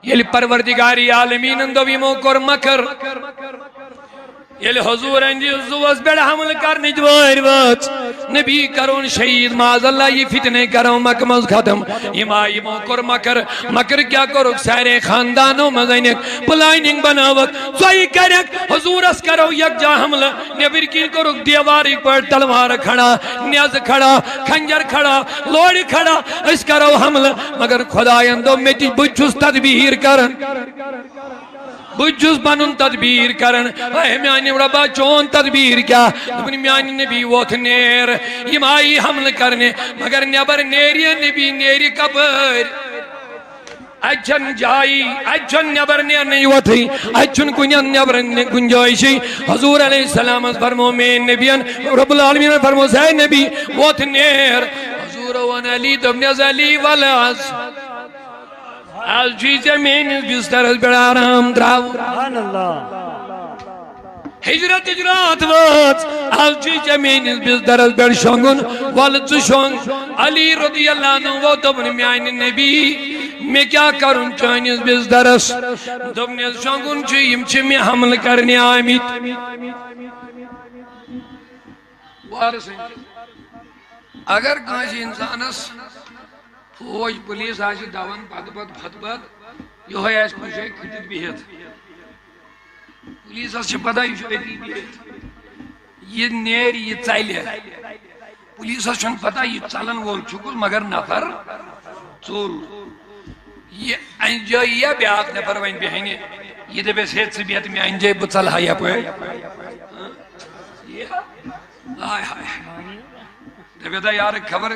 یل پروردگاری عالمین اندو یمو کور مکر یل حضور انجی زوز بیڑ حمل کرنی دوار وات نبی کرون شہید معاذ اللہ یہ فتنے کرون مکمز ختم یمو کور مکر کیا کرو سارے خاندانوں مزینک پلائننگ بناوک زوئی کرک حضور اس کرو یک جا حمل نبیر کی کرو دیواری پر تلوار کھڑا نیاز کھڑا کھنجر کھڑا لوڑ کھڑا اس کرو حمل مگر خدایندو میٹی بچوس تدبیر کرن بجوز بنن تدبیر کرن اے میانی ربا چون تدبیر کیا دبنی میانی نبی ووت نیر یم آئی حمل کرنے مگر نیبر نیری نبی نیری قبر اچھن جائی اچھن نیبر نیر نہیں ووتی اچھن کنین نیبر گنجائشی حضور علیہ السلام فرمو میں نبیان رب العالمین فرمو سے نبی ووت نیر حضور وان علی دبنی علی والاس آج جی زمین بستر از بڑا آرام دراو ہجرت وات آج جی زمین بستر از بڑا شنگن والد شنگ علی رضی اللہ عنہ وہ دبن میان نبی میں کیا کروں چانیز بستر از دبن شنگن چیم چی میں حمل کرنے آمیت اگر کانچ انسانس فوج پولیس آشی دوان پت یہ ہے اس کچھ ایک کھٹت بیہت پولیس آشی پتہ یہ شویتی بیہت یہ نیر یہ چائل ہے پولیس آشی پتہ یہ چالن وول چکل مگر نفر چول یہ انجائی یا بیاق نفر وین بہنے یہ دے بے سیت سے بیہت میں انجائی بچل ہایا پوئے یہ آئے آئے دے بیتا یار خبر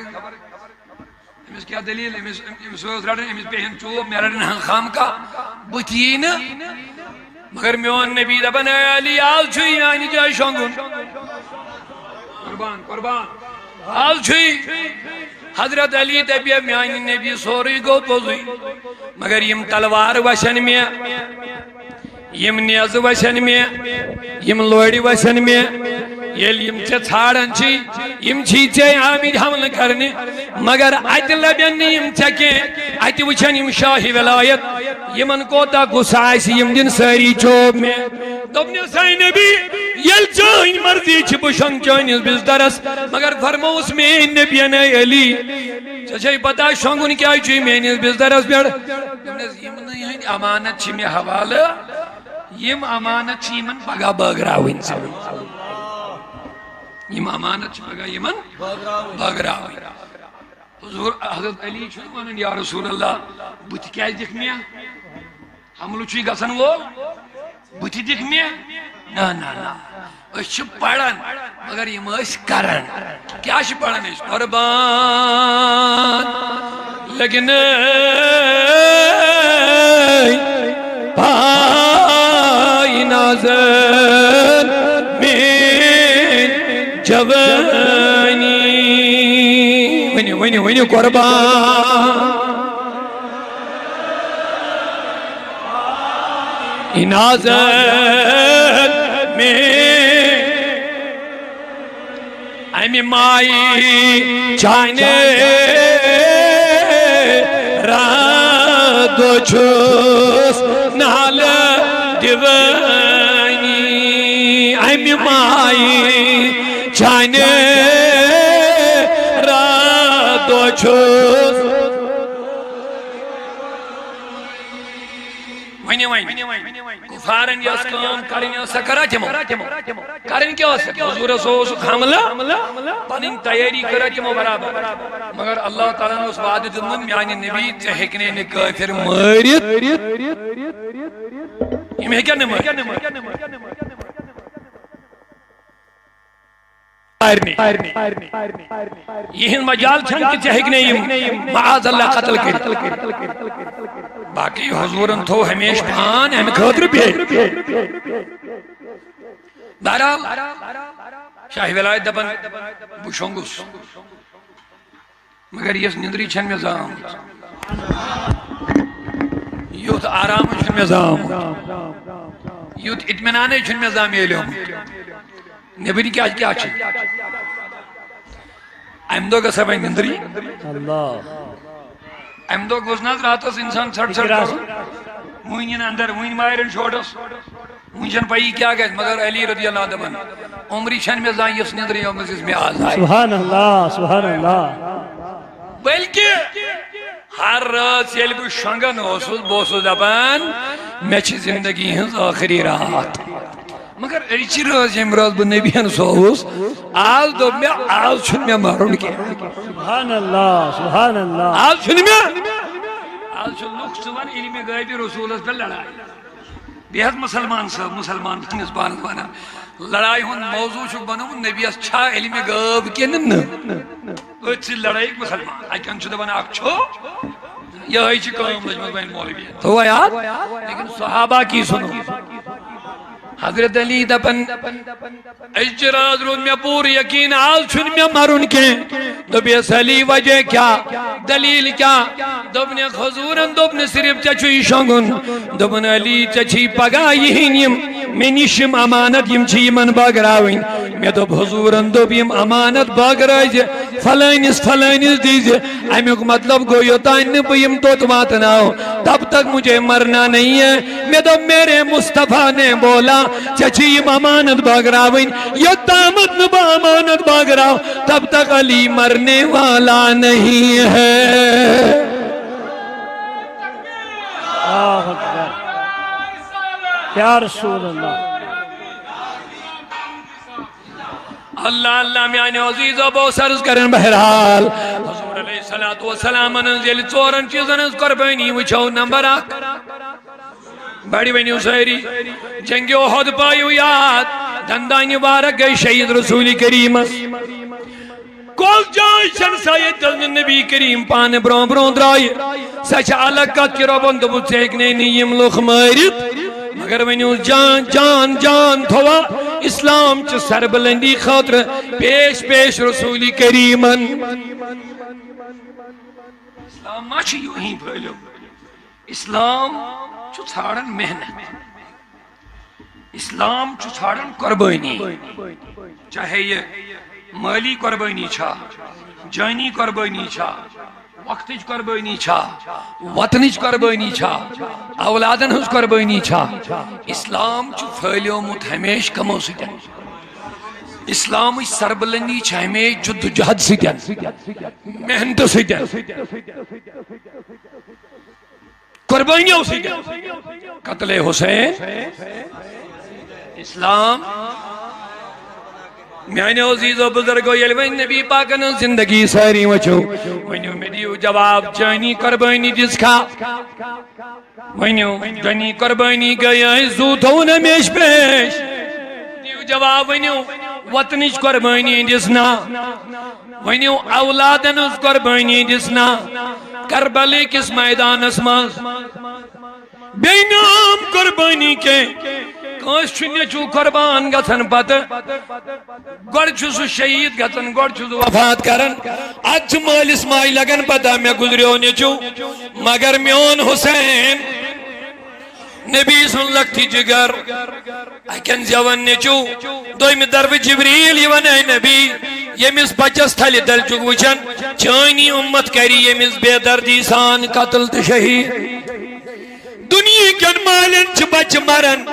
امس کیا دلیل امس سوز رڑن امس پہن چوب میں رڑن خام کا بتین مگر میون نبی دبن علی آل چھوئی آنی جائے شنگن قربان آل چھوئی حضرت علی دبیا میانی نبی سوری گو پوزوئی مگر یم تلوار وشن میں یم نیاز وشن میں یم لوڑی وشن میں یم چھ ژھاڑن چھی یم چھی چھ آمید حمل کرنے مگر ات لبین یم چکے ات وچھن یم شاہی ولایت یمن کوتا گسائش یم دن ساری چوب میں دبنی سائی نبی یل چاہین مرضی چھ بشنگ چاہین بزدرس مگر فرموس میں نبی نے علی چچائی پتا شنگن کیا چوئی میں بزدرس بیڑ یم امانت چھ میں حوالہ یم امانت چھ یمن پگا بگراوین سے یم امانت چھ پگا یمن بگراوین حضور حضرت علی چھو ونن یا رسول اللہ بت کیا دکھ میں حملو چھ گسن وہ بت دکھ میں نا نا نا اس چھ پڑھن مگر یم اس کرن کیا چھ پڑھن اس قربان لیکن پائی نازل من جوانی ونی قربان نازل میں امی مائی چاہنے راد و چھوس نال دیوانی امی مائی چاہنے راد و چھوس کفارن یا اسکام کرن یا سکرہ جمع کرن کیا حضور رسول حملہ پنن تیاری کرا جمع برابر مگر اللہ تعالیٰ نے اس وعدہ دنن میانی نبی تحکنے نے کافر مارید یہ میں کیا نمائد یہ مجال چھن کی تحکنے معاذ اللہ قتل کر باقی حضورن تو ہمیش پان ہمیں خطر بھی بہرحال شاہ ولایت دبن بشنگس مگر یہ نندری چھن میں زام یوت آرام چھن میں زام یوت اطمینان چھن میں زام یہ لیوم نبی کیا کیا چھن احمدو کا سبا نندری احمدو گوزناز راتس انسان چھڑ چھڑ وین اندر وین مارن چھوڑس وین چھن پئی کیا گژھِ مگر علی رضی اللہ دپان عمری چھن مےٚ زانٛہہ یۄس نیٚدرِ یومٕژ یۄس مےٚ آز آیہِ سبحان اللہ سبحان اللہ بلکہ ہر رات ییٚلہِ بہٕ شۄنٛگان اوسُس بہٕ اوسُس دپان مےٚ چھِ زندگی ہٕنٛز ٲخری رات مگر أڑچہِ رٲژ ییٚمہِ رٲژ بہٕ نبیَن سووُس آز دوٚپ مےٚ آز چھُنہٕ مےٚ مرُن کینٛہہ سبحان اللہ سبحان اللہ آز چھُنہٕ مےٚ آز چھُ لُکھ ژٕ وَن علمِ غٲبِ رسوٗلس پٮ۪ٹھ لڑاے بیٚیہِ حظ مسلمان صٲب مسلمان پنٛنِس پانس ونان لڑائی ہُنٛد موضوع چھُکھ بنومُت نبیَس چھا علمِ غٲب کِنہٕ نہٕ أتھۍ سۭتۍ لڑٲیِکھ مسلمان اَکہِ اَنٛدٕ چھُ دپان اکھ چھُ یِہوٚے چھِ کٲم لٔجمٕژ وۄنۍ مولوِین تھوٚوا یاد لیکن صحابہ کی سُنو حضرت علی دپن اجراز رود میں پور یقین آز چھن میں مرن کے دبیس علی وجہ کیا دلیل کیا دبن حضورن دبن صرف چچوی شنگن دبن علی چچی پگا یہین میں نشم امانت یم چی من باگراوین میں دب حضورن دب یم امانت باگرائی فلائنس دیجئے امیک مطلب گو یوتائن بیم توت واتناؤ تب تک مجھے مرنا نہیں ہے میں دب میرے مصطفیٰ نے بولا چچیم امانت باگراوین یوتامت نبا امانت باگراو تب تک علی مرنے والا نہیں ہے اللہ اکبر یا رسول اللہ اللہ اللہ میانی عزیز و بو سرز کرن بہرحال حضور علیہ السلام انزیل چورن چیزن از قربانی وچھو نمبر اک بڑی بینیو سہری جنگی احد پائیو یاد دندانی بارک گئی شہید رسول کریم کول جائے چن سائید دلن نبی کریم پانے برون برون درائی سچ علقات کی ربند بود سیکنے نیم لوخ مارد مگر ونیو جان جان جان تھوا اسلام چھ سربلندی خاطر پیش پیش رسول کریمن اسلام ما چھ یوں ہی بھلو اسلام چھ ژھارن محنت اسلام چھ ژھارن قربانی چاہے یہ مالی قربانی چھا جانی قربانی چھا وقتج قربانی چھا وطنج قربانی چھا اولادن ہز قربانی چھا اسلام چھ پھلیومت ہمیش کمو سیتن اسلام سربلندی چھ ہمیش جد جہد سیتن محنت سیتن قربانیوں سیتن قتل حسین اسلام میانے عزیز و بزرگو یلوین نبی پاکن زندگی ساری وچھو ونیو میں دیو جواب جانی قربانی جس کا ونیو جانی قربانی گیا زو تھون میش پیش دیو جواب ونیو وطنش قربانی جسنا ونیو اولادن اس قربانی جسنا کربلی کس میدان اسماس بینام قربانی کے کاش چھنے چو قربان گتن پت گوڑ چھو سو شہید گتن گوڑ چھو سو وفات کرن اچھ مالس مائی لگن پتا میں گزریو نیچو مگر میون حسین نبی سن لگتی جگر اکن زیون نیچو دوئی میں درب جبریل یون اے نبی یمیس بچس تھلی دل چک وچن چانی امت کری یمیس بے دردی سان قتل تشہید دنیا کن مالن چھ بچ مرن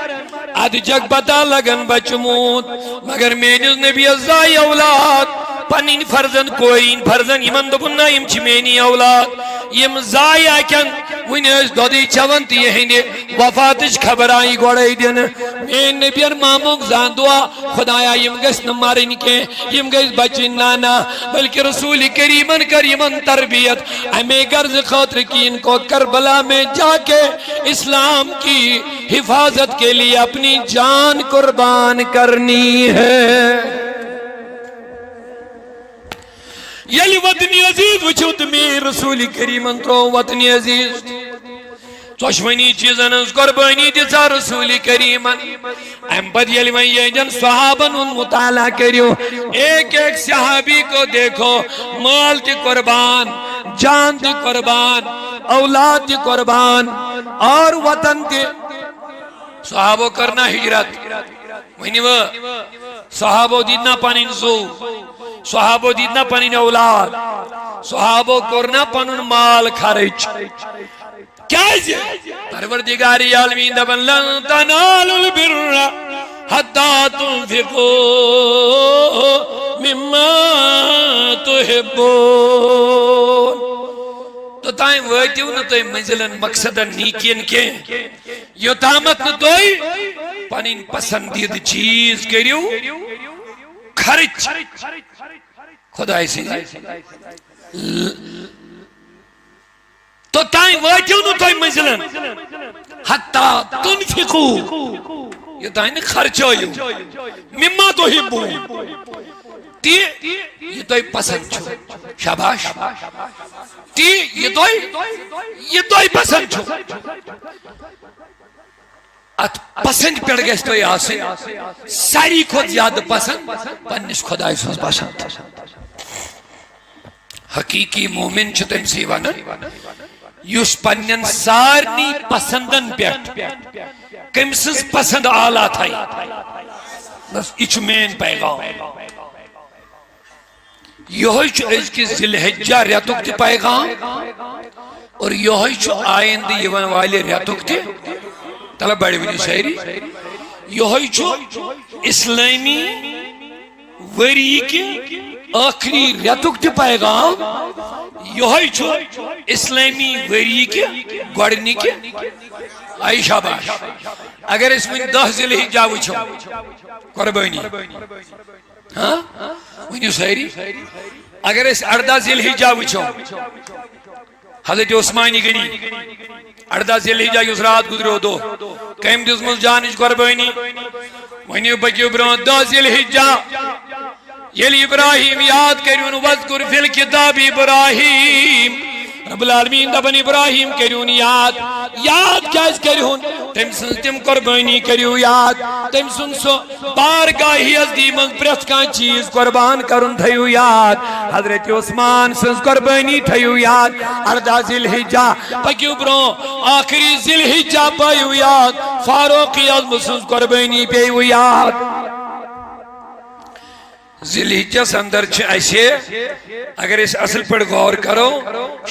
اد جگ پتا لگن بچ موت مگر مینز نبی ازائی اولاد پنین فرزن کوئین فرزن یمن دبن یم چھ مینی اولاد یم زائی آکن ونیز دودی چون تی ہندی وفاتش خبر آئی گوڑائی دین مین نبیر ماموک زاندوا خدایا یم گس نمارن کے یم گس بچن نانا بلکہ رسول کریمن کریمن تربیت ہمیں گرز خاطر کی ان کو کربلا میں جا کے اسلام کی حفاظت کے لیے اپنی جان قربان کرنی ہے یلی وطنی عزیز وچھوت میں رسول کریمن ترو وطنی عزیز چوشمنی چیزن اس قربانی دیتا رسول کریمن ام پد یلی میں یہ جن صحابن ان مطالعہ کریو ایک ایک صحابی کو دیکھو مال تی قربان جان تی قربان اولاد تی قربان اور وطن تی صحابو کرنا ہجرت ونیو صحابو دیدنا پانین زو صحابو دیدنا پانین اولاد صحابو کرنا پانون مال خرچ کیازِ پروردگار عالمین دپن لن تنالوا البر حتى تنفقوا مما تحبون توتائیں وٲتِو نہٕ تُہۍ منزلن مقصدن نیکین کینٛہہ یوتامت نہٕ تُہۍ پنٕنۍ پسندیدٕ چیٖز کٔرِو خرچ خۄداے سٕنٛدِ توتائیں وٲتِو نہٕ تُہۍ منزلن حتى تنفقوا یوتائیں نہٕ خرچٲیِو مما تحبون تی یہ تۄہہِ پسند چھُ شاباش تی یہ تۄہہِ پسند چھُ ات پسند پٮ۪ٹھ گژھِ تۄہہِ آسٕنۍ ساروی کھۄتہٕ زیادٕ پسند پننِس خۄداے سٕنٛز پسند حقیقی مومن چھُ تٔمسٕے ونان یُس پننٮ۪ن سارنٕے پسندن پٮ۪ٹھ کٔمۍ سٕنٛز پسند اعلیٰ تھایہِ بس یہِ چھُ مین پیغام یہوے چھُ أزکِس ذی الحجہ رٮ۪تُک تہِ پیغام اور یہوے چھُ آیندٕ یِوان والہِ رٮ۪تُک تہِ تلہٕ بڑِ ؤنِو سٲری یہوے چھُ اسلٲمی ؤری کہِ ٲخری رٮ۪تُک تہِ پیغام یہوے چھُ اسلٲمی ؤری کہِ گۄڈنِکہِ آیہِ شاباش اگر أسۍ وۄنۍ 10 ذی الحجہ وٕچھو قۄربٲنی ہاں ؤنِو سٲری اگر أسۍ 18 ذی الحجہ وٕچھو حضرت عثمانی غنی 18 ذی الحجہ یُس رات گُزریو دۄہ کٔمۍ دِژمٕژ جانٕچ قۄربٲنی ؤنِو پٔکِو برٛونٛہہ 10 ذی الحجہ ییٚلہِ ابراہیم یاد کٔرِوُن وَذکُر فِی الکِتابِ ابراہیم رب العالمین دپن ابراہیم کٔرِوُن یاد کیٛازِ کٔرِہُن تٔمۍ سٕنٛز تِم قۄربٲنی کٔرِو یاد تٔمۍ سُنٛد سُہ بارگاہہِ عزدی منٛز پرٛٮ۪تھ کانٛہہ چیٖز قۄربان کرُن تھٲیِو یاد حضرت عثمان سٕنٛز قۄربٲنی تھٲیِو یاد 18 ذی الحجہ پٔکِو برٛونٛہہ آخری ذی الحجہ پٲیِو یاد فاروق اعظم سٕنٛز قۄربٲنی پیٚیِوٕ یاد ذی الحجس اندر چھِ اسہِ اگر أسۍ اصل پٲٹھۍ غور کرو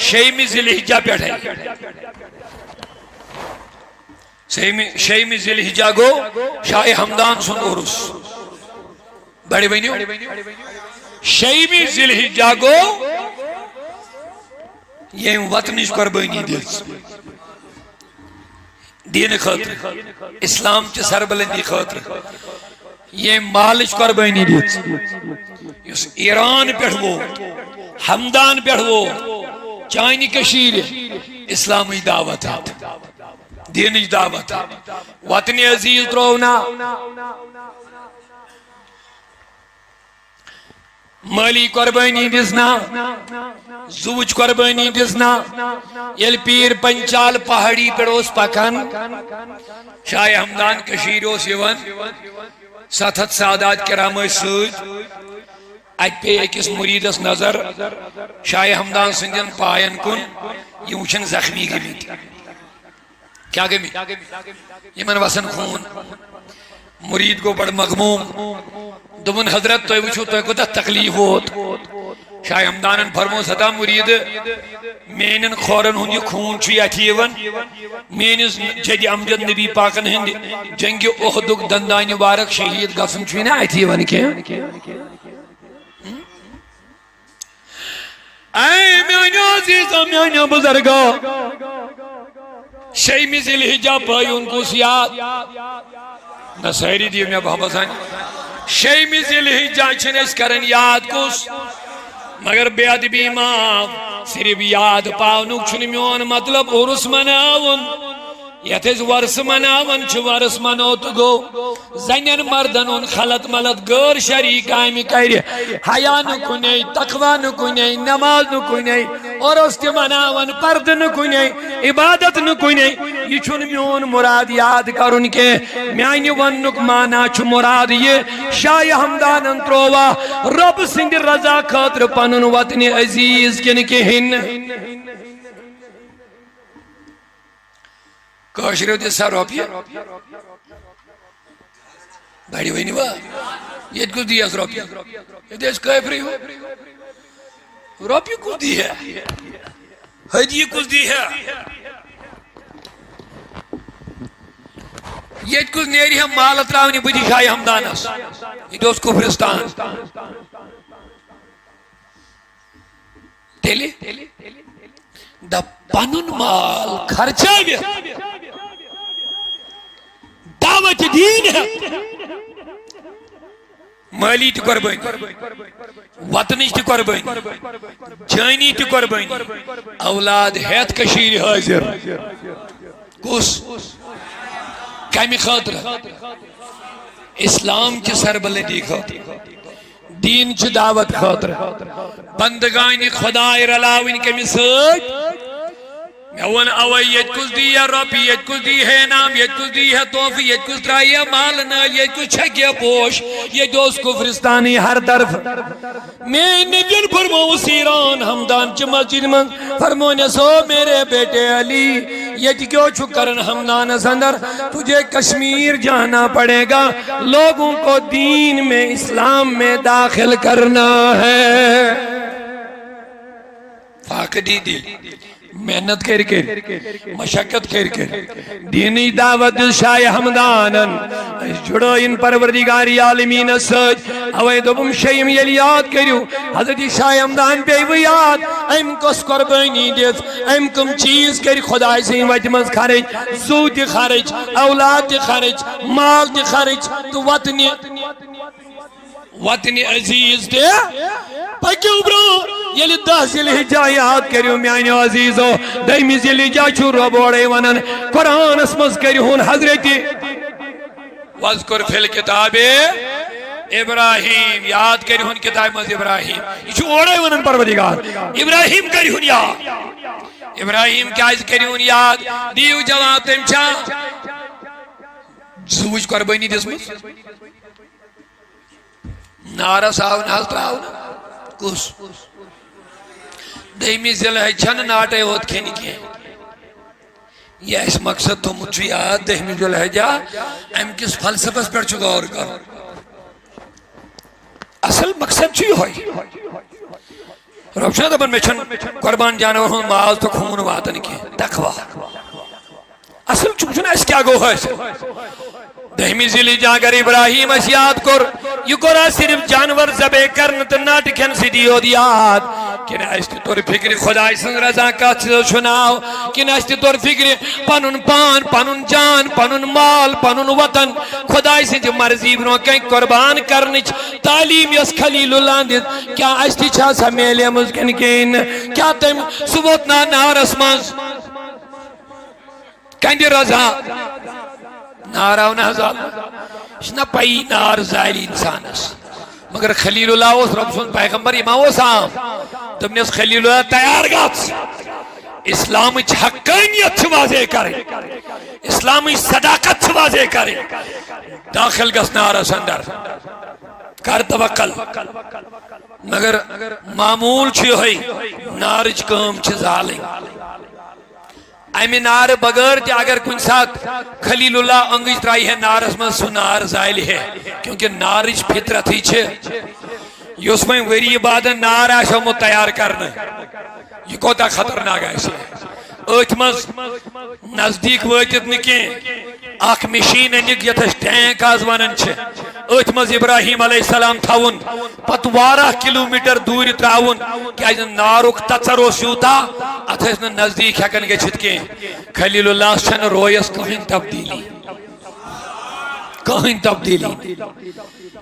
6 ذی الحجہ پٮ۪ٹھے 6 ذی الحجہ گوٚو شاہ ہمدان سُنٛد عُرُس بڑِ ؤنِو 6 ذی الحجہ گوٚو ییٚمۍ وطنٕچ قۄربٲنی دِژ دیٖنہٕ خٲطرٕ اسلام چہِ سربلندی خٲطرٕ ییٚمۍ مالٕچ قۄربٲنی دِژ یُس ایران پٮ۪ٹھ ووت ہمدان پٮ۪ٹھ ووت چانہِ کٔشیٖرِ اسلامٕچ دعوت ہٮ۪تھ دیٖنٕچ دعوت وطنِ عزیٖز ترٛوو نا مٲلی قۄربٲنی دِژ نا زُوٕچ قۄربٲنی دِژ نا ییٚلہِ پیٖر پنچال پہاڑی پٮ۪ٹھ اوس پکان شاہ ہمدان کٔشیٖرِ اوس یِوان 700 سادات کرام ٲسۍ سۭتۍ اتہِ پیٚیہِ أکِس مُریٖدس نظر شاہ ہمدان سٕنٛدٮ۪ن پاین کُن یِم وٕچھن زخمی گٔمٕتۍ کیٛاہ گٔمٕتۍ یِمن وسان خوٗن مُریٖد گوٚو بڑٕ مغموٗم دوٚپُن حضرت تُہۍ وٕچھِو تۄہہِ کوٗتاہ تکلیٖف ووت شاہ ہمدانن فرمووُس ہتا مُریٖد میٛانٮ۪ن کھورن ہُنٛد یہِ خوٗن چھُ یتھ یِوان میٛٲنِس جدِ امجد نبی پاکن ہٕنٛدِ جنگہِ اُحدُک دندانہِ مُبارک شہیٖد گژھُن چھُے نا اتھ یِوان کینٛہہ اے میٛانیو عزیٖزو میٛانیو بُزرگو 6 ذی الحجہ پٲیُن کُس یاد نہ سٲری دِیِو مےٚ بہبس 6 ذی الحجہ چھِنہٕ أسۍ کران یاد کُس مگر بے ادبی معاف صرف یاد پاونُک چھُنہٕ میون مطلب عُرُس مناوُن یتھ أسۍ وۄرسہٕ مناوان چھِ وۄرس منو تہٕ گوٚو زنٮ۪ن مردن ہُنٛد خلط ملط غٲر شرعی کامہِ کرِ حیا نہٕ کُنے تقوا نہٕ کُنے نماز نہٕ کُنے عُرُس تہِ مناوان پردٕ نہٕ کُنے عبادت نہٕ کُنے یہِ چھُنہٕ میون مُراد یاد کرُن کینٛہہ میانہِ وننُک معنا چھُ مُراد یہِ شاہ ہمدانن ترٛووا رۄب سٕنٛدِ رضا خٲطرٕ پنُن وطنِ عزیٖز کِنہٕ کِہیٖنۍ نہٕ کٲشرو دِژ سا رۄپیہِ بڑِ ؤنِوا ییٚتہِ کُس دِیَس رۄپیہِ ییٚتہِ ٲسۍ کٲفرٕے ہو رۄپیہِ کُس دِیہِ ہدیہِ کُس دِیہِ یہ کچھ نیری ہم مال تراونی بدی شاہ ہمدانس یہ دوست کفرستان تیلی دا پنن مال خرچہ بھی دعوت دین ہے مالی تی قربانی وطنش تی قربانی جانی تی قربانی اولاد ہیت کشیر حاضر کس کمی خاطر اسلام کی سربلندی خاطر دین چی دعوت خاطر بندگانی خدای رلاوین کمی سۭتۍ میں ون اوے یت کس دی ہے رۄپیہِ یت کس دی ہے نام یت کس دی ہے توفہ یت کس ترایہ مال نال یت کس چھکیہ پوش یہ دوست کفرستانی ہر طرف میں نبیل فرمو سیران ہمدان چی مسجد من فرمونے سو میرے بیٹے علی یہ کیوں چھو کرن ہمدان سندر تجھے کشمیر جانا پڑے گا لوگوں کو دین میں اسلام میں داخل کرنا ہے فاقدی دل محنت کر مشقت کر دینی دعوت شاہ ہمدانن جڑو ان پروردگاری عالمین سچ اوے دوم شیم یل یاد کریو حضرت شاہ ہمدان پیو یاد ام کس قربانی دیت ام کم چیز کر خدا سے وجہ مز خرچ زو تہ خرچ اولاد تہ خرچ مال تہ خرچ تو وطن عزیز دے پکیو برو یلی 10 ذوالحجہ یاد کریو میانیو عزیزو دہمی ذوالحجہ چھو ربوڑے ونن قرآن اسمز کریون حضرت وذکر فی الکتاب ابراہیم یاد کریون کتاب مز ابراہیم یہ چھو اوڑے ونن پروردگار ابراہیم کریون یاد ابراہیم کیا اس کریون یاد دیو جواب تم چھا زوج قربانی دسمت نارا ساون حال تراؤنا کس دہمی ذوالحجہ ناٹے ہوت کھینی کیا یہ اس مقصد تو مجھے یاد دہمی ذوالحجہ ام کس فلسفس پر چھو غور کر اصل مقصد چی ہوئی ربشہ دبن میں چھن قربان جانور ہوں مال تو خون واتن کی تقوی اصل چونچنا اس کیا گو ہے دہمی ذوالحجہ اگر ابراہیم اس یاد کر یہ کورا صرف جانور ذبح کرن تو ناٹ کھن سی دیو دیاد کہ نہ اس طور فکر خدای سن رضا کا سناو کہ نہ اس طور فکر پنن پان پنن جان پنن مال پنن وطن خدای سے جو مرضی برو کہیں قربان کرنچ تعلیم یس خلیل اللہ دیت کیا اس تی چھا سا میلے مزکن کین کیا تم سبوتنا نار اسماز کہندی رضا ناراو نہزال اشنا پائی نار زائلی انسانس مگر خلیل اللہ اس رب سن پیغمبر امام سام تم نے اس خلیل اللہ تیار گات اسلام حقانیت واضح کرے اسلامی صداقت واضح کرے داخل گس نار سندر کر توکل مگر معمول چھ ہوئی نارج کام چھ ظالم ایمی نار بغیر تی اگر کن ساتھ خلیل اللہ انگیج ترائی ہے نار اس میں سو نار زائل ہے کیونکہ نارج فطرت ہی چھے یہ اس میں ویری بعد نار آشا مو تیار کرنا یہ کوتا خطرناک ایسے اتمز نزدیک ویتت نکیں آکھ مشین انک یتش ٹینک آزوانن چھے اتمز ابراہیم علیہ السلام تھاون پت 12 کلومیٹر دور تراون کیا جن نارک تچروس یوتا اتھا نزدیک ہکن کے چھتکیں خلیل اللہ چھن رویس کہیں تبدیلی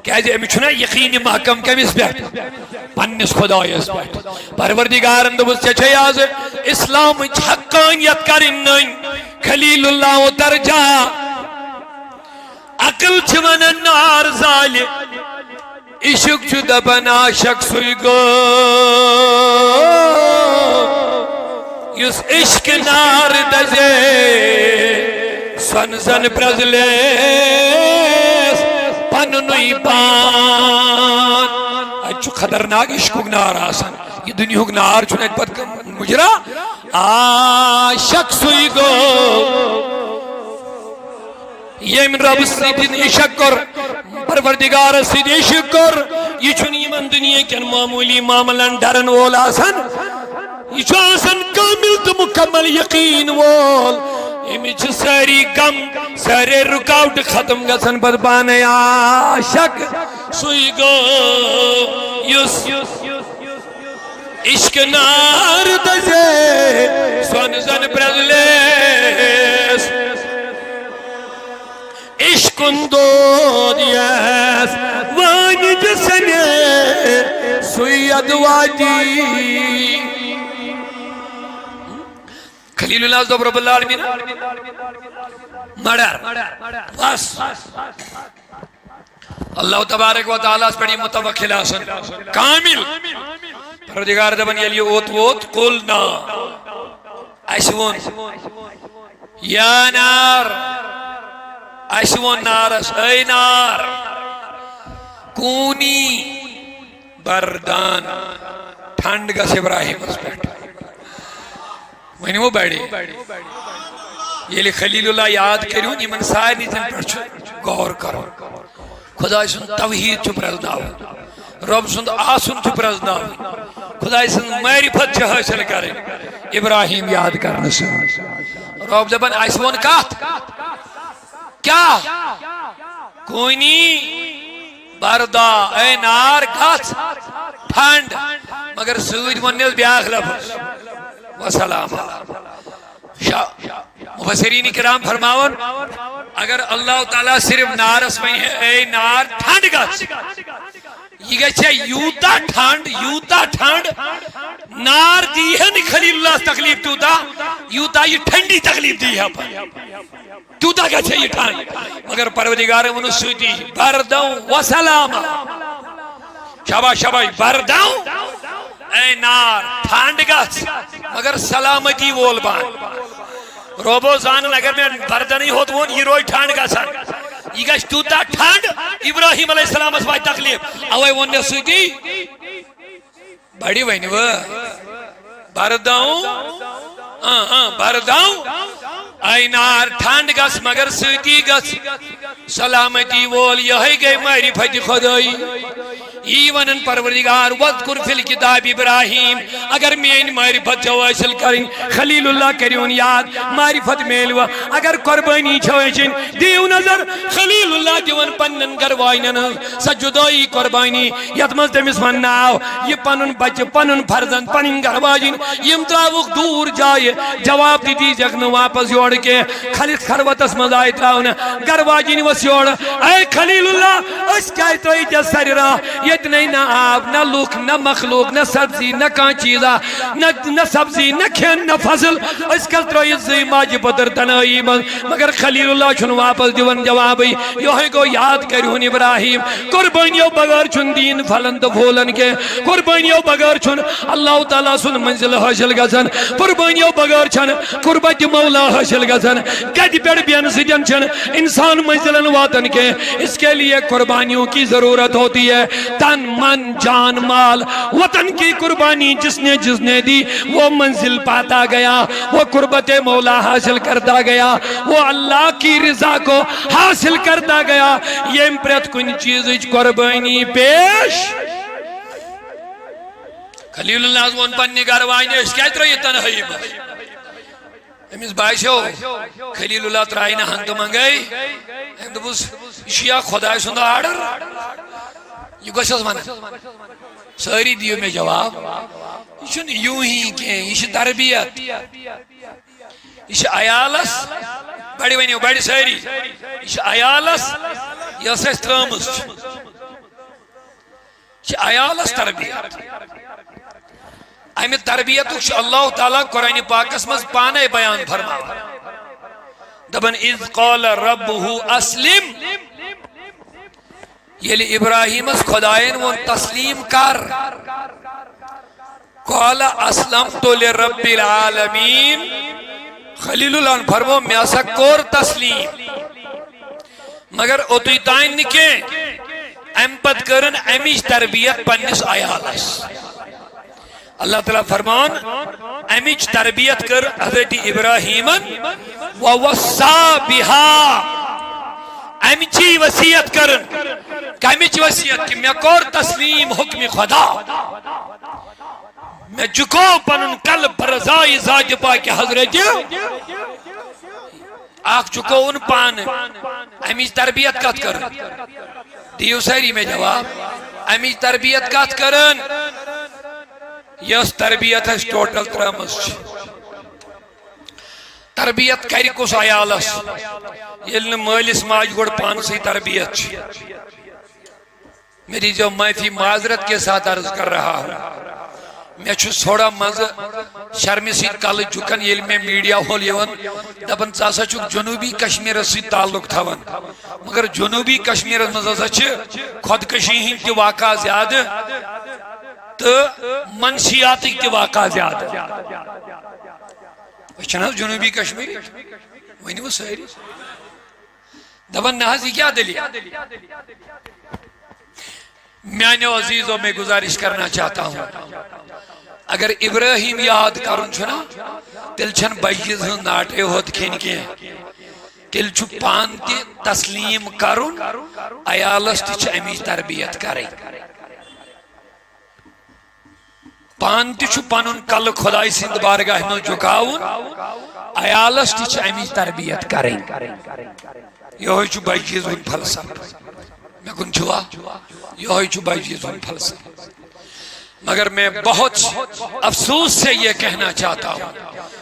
کیا جی امی چھنا یقین محکم کمیس بیٹھ پنس خدایس بیٹھ پروردگار اندبس چچے آز اسلام حقانیت کرن خلیل اللہ درجہ عقل چھوان نار زال عشق چھو دبنا شخص ہوئی گو یس عشق نار دزے سن سن پرزلے پننوی پان اچھو خطرناک عشق نار آسان یہ دنیا نار چھونے پت مجرہ شخص ہوئی گو یہ من رب سیدین عشق کر پروردگار سید عشق کر یہ چھنی من دنیا کن معمولی معاملن ڈرن وول آسان یہ چھو آسان کامل تو مکمل یقین وول امچ ساری غم سارے رکاوٹ ختم گژھن پتہٕ پانے عاشق سُے گوٚو یُس عشق نار دزے سۄن زن پرٛزلیس عشقن دود یس وانہِ جسنے سُے ادواجی خلیل اللہ دوب رب العالمین مڑر بس اللہ تبارک و تعالیٰ اس پڑی متوکل آسن کامل پروردگار دبن یلی اوت ووت قلنا اشون یا نار اشون نارس اے نار کونی بردان ٹھنڈ گس ابراہیم اس پیٹھ وہی وہ بیڑی یہ خلیل اللہ یاد کریوں نیمن ساری دن پر غور کرو خدا سن توحید چھ پرزناو رب سن آسن چھ پرزناو خدا سن معرفت چھ حاصل کرے ابراہیم یاد کرنے سے رب دبن ایسون کات کیا کوئی نہیں بردا اے نار کات ٹھنڈ مگر سوید منیز بیاخ لفظ وسلام مفسرین کرام فرماون اگر اللہ تعالیٰ صرف نارس میں ہے اے نار ٹھنڈ گس یہ گچھے یوتا ٹھنڈ نار دی ہے نہیں خلیل اللہ تکلیف یوتا یہ ٹھنڈی تکلیف دی ہے توتا گچھے یہ ٹھنڈ مگر پروردگار منو سوٹی بردوں وسلام شاباش بردوں اے نار ٹھنڈ گس مگر سلامتی وول بان روبو زانن اگر میں بردنی ہوت وون یہ روئی ٹھنڈ گسن یہ گش توتا ٹھنڈ ابراہیم علیہ السلام اس بائی تکلیف اوے وون نے سوٹی بڑی وینی وہ بردوں اے نار ٹھنڈ گس مگر سوٹی گس سلامتی وول یہی گئی معرفت خدائی یہ ونن پروردگار وذکر فی الکتاب ابراہیم اگر میں معرفت حاصل کریں خلیل اللہ کریون یاد معرفت میلو اگر قربانی چھوچن دیو نظر خلیل اللہ دیون پنن گروائنن سجدائی قربانی یتمز تمس ونناو یہ پنن بچ پنن فرزند پنن گروائن یم تراوک دور جائے جواب دی جگن واپس یوڑ کے خلیل خروتس مزائی تراؤن گروائن وس یوڑ اے خلیل اللہ اس کیا توئی جا سر راہ یہ نہیں نہ آب نہ لوک نہ مخلوق نہ سبزی نہ کان چیزا نہ سبزی نہ کھین نہ فضل اس کل تروئی زی ماجی پتر تنائی مگر خلیل اللہ چھن واپس دیون جوابی یوہی کو یاد کریون ابراہیم قربانیوں بغیر چھن دین پھلند پھولن کے قربانیوں بغیر چھن اللہ تعالیٰ سن منزل حاصل گزن قربانیوں بغیر چھن قربت مولا حاصل گزن گد پیڑ بین سجن چھن انسان منزلن واتن کے اس کے لیے قربانیوں کی ضرورت ہوتی ہے تن من جان مال وطن کی قربانی جس نے دی وہ منزل پاتا گیا وہ قربت مولا حاصل کرتا گیا وہ اللہ کی رضا کو حاصل کرتا گیا یہ امپریت کن چیز قربانی پیش خلیل اللہ عزوان پنی گروائنے اس کیا اتر یہ تنہی بس امیز بائشو خلیل اللہ ترائینا ہنگ منگئی ہم دبوس شیعہ خدای سندہ آڈر یہ گوشت مانا ساری دیو میں جواب یہ یوں ہی کہ یہ تربیت یہ آیالس بڑی ونیو بڑی ساری یہ آیالس یہ سے ترامس یہ آیالس تربیت امی تربیت اللہ تعالیٰ قرآن پاکس مز پانے بیان فرما دبن اذ قال ربہو اسلم یلی ابراہیم اس خدایین وہ تسلیم کر قال اسلمت لرب العالمین خلیل اللہ فرمو میں اسا کور تسلیم مگر اتوی تائن نکے امپت کرن امیش تربیت پنس آیالس اللہ تعالیٰ فرمان امیش تربیت کر حضرت ابراہیمن ووصا بها امیچی وسیعت کرن کمیچی وسیعت کہ میں کور تسلیم حکم خدا میں جکو پنن قلب برزائی ذات پاک حضرت آخ چکون پان امیج تربیت کت کرن دیو ساری میں جواب امیج تربیت کت کرن یس تربیت ہے ٹوٹل ترامس تربیت کری کس عیالس یل مالس ماج گوڑ پان سی تربیت میری جو معافی معذرت کے ساتھ عرض کر رہا ہوں میں چھس تھوڑا مزہ شرمی سی کل جھکن یل میں میڈیا ہول یون دپن ژاسا چھک جنوبی کشمیر سی تعلق تھاون مگر جنوبی کشمیر مزہ چھ خودکشی ہند کے واقع زیادہ تو منشیاتی کے واقع زیادہ وچھنا جنوبی کشمیر وہی وہ سہری دپن نہازی کیا دلی میانے عزیزوں میں گزارش کرنا چاہتا ہوں اگر ابراہیم یاد کرن چھنا تیل چھن بجیز ہن ناٹے ہوت کھین کے تیل چھو پان تی تسلیم کرن عیالس تی چھ امیج تربیت کریں پان تی چھو پانن کل خدای سند بارگاہ میں جھکاون عیالس تی چھ امیج تربیت کریں یہ چھو بجیز ہن فلسفہ میں کن چھوا یہ چھو بجیز ہن فلسفہ مگر میں بہت افسوس سے یہ کہنا چاہتا ہوں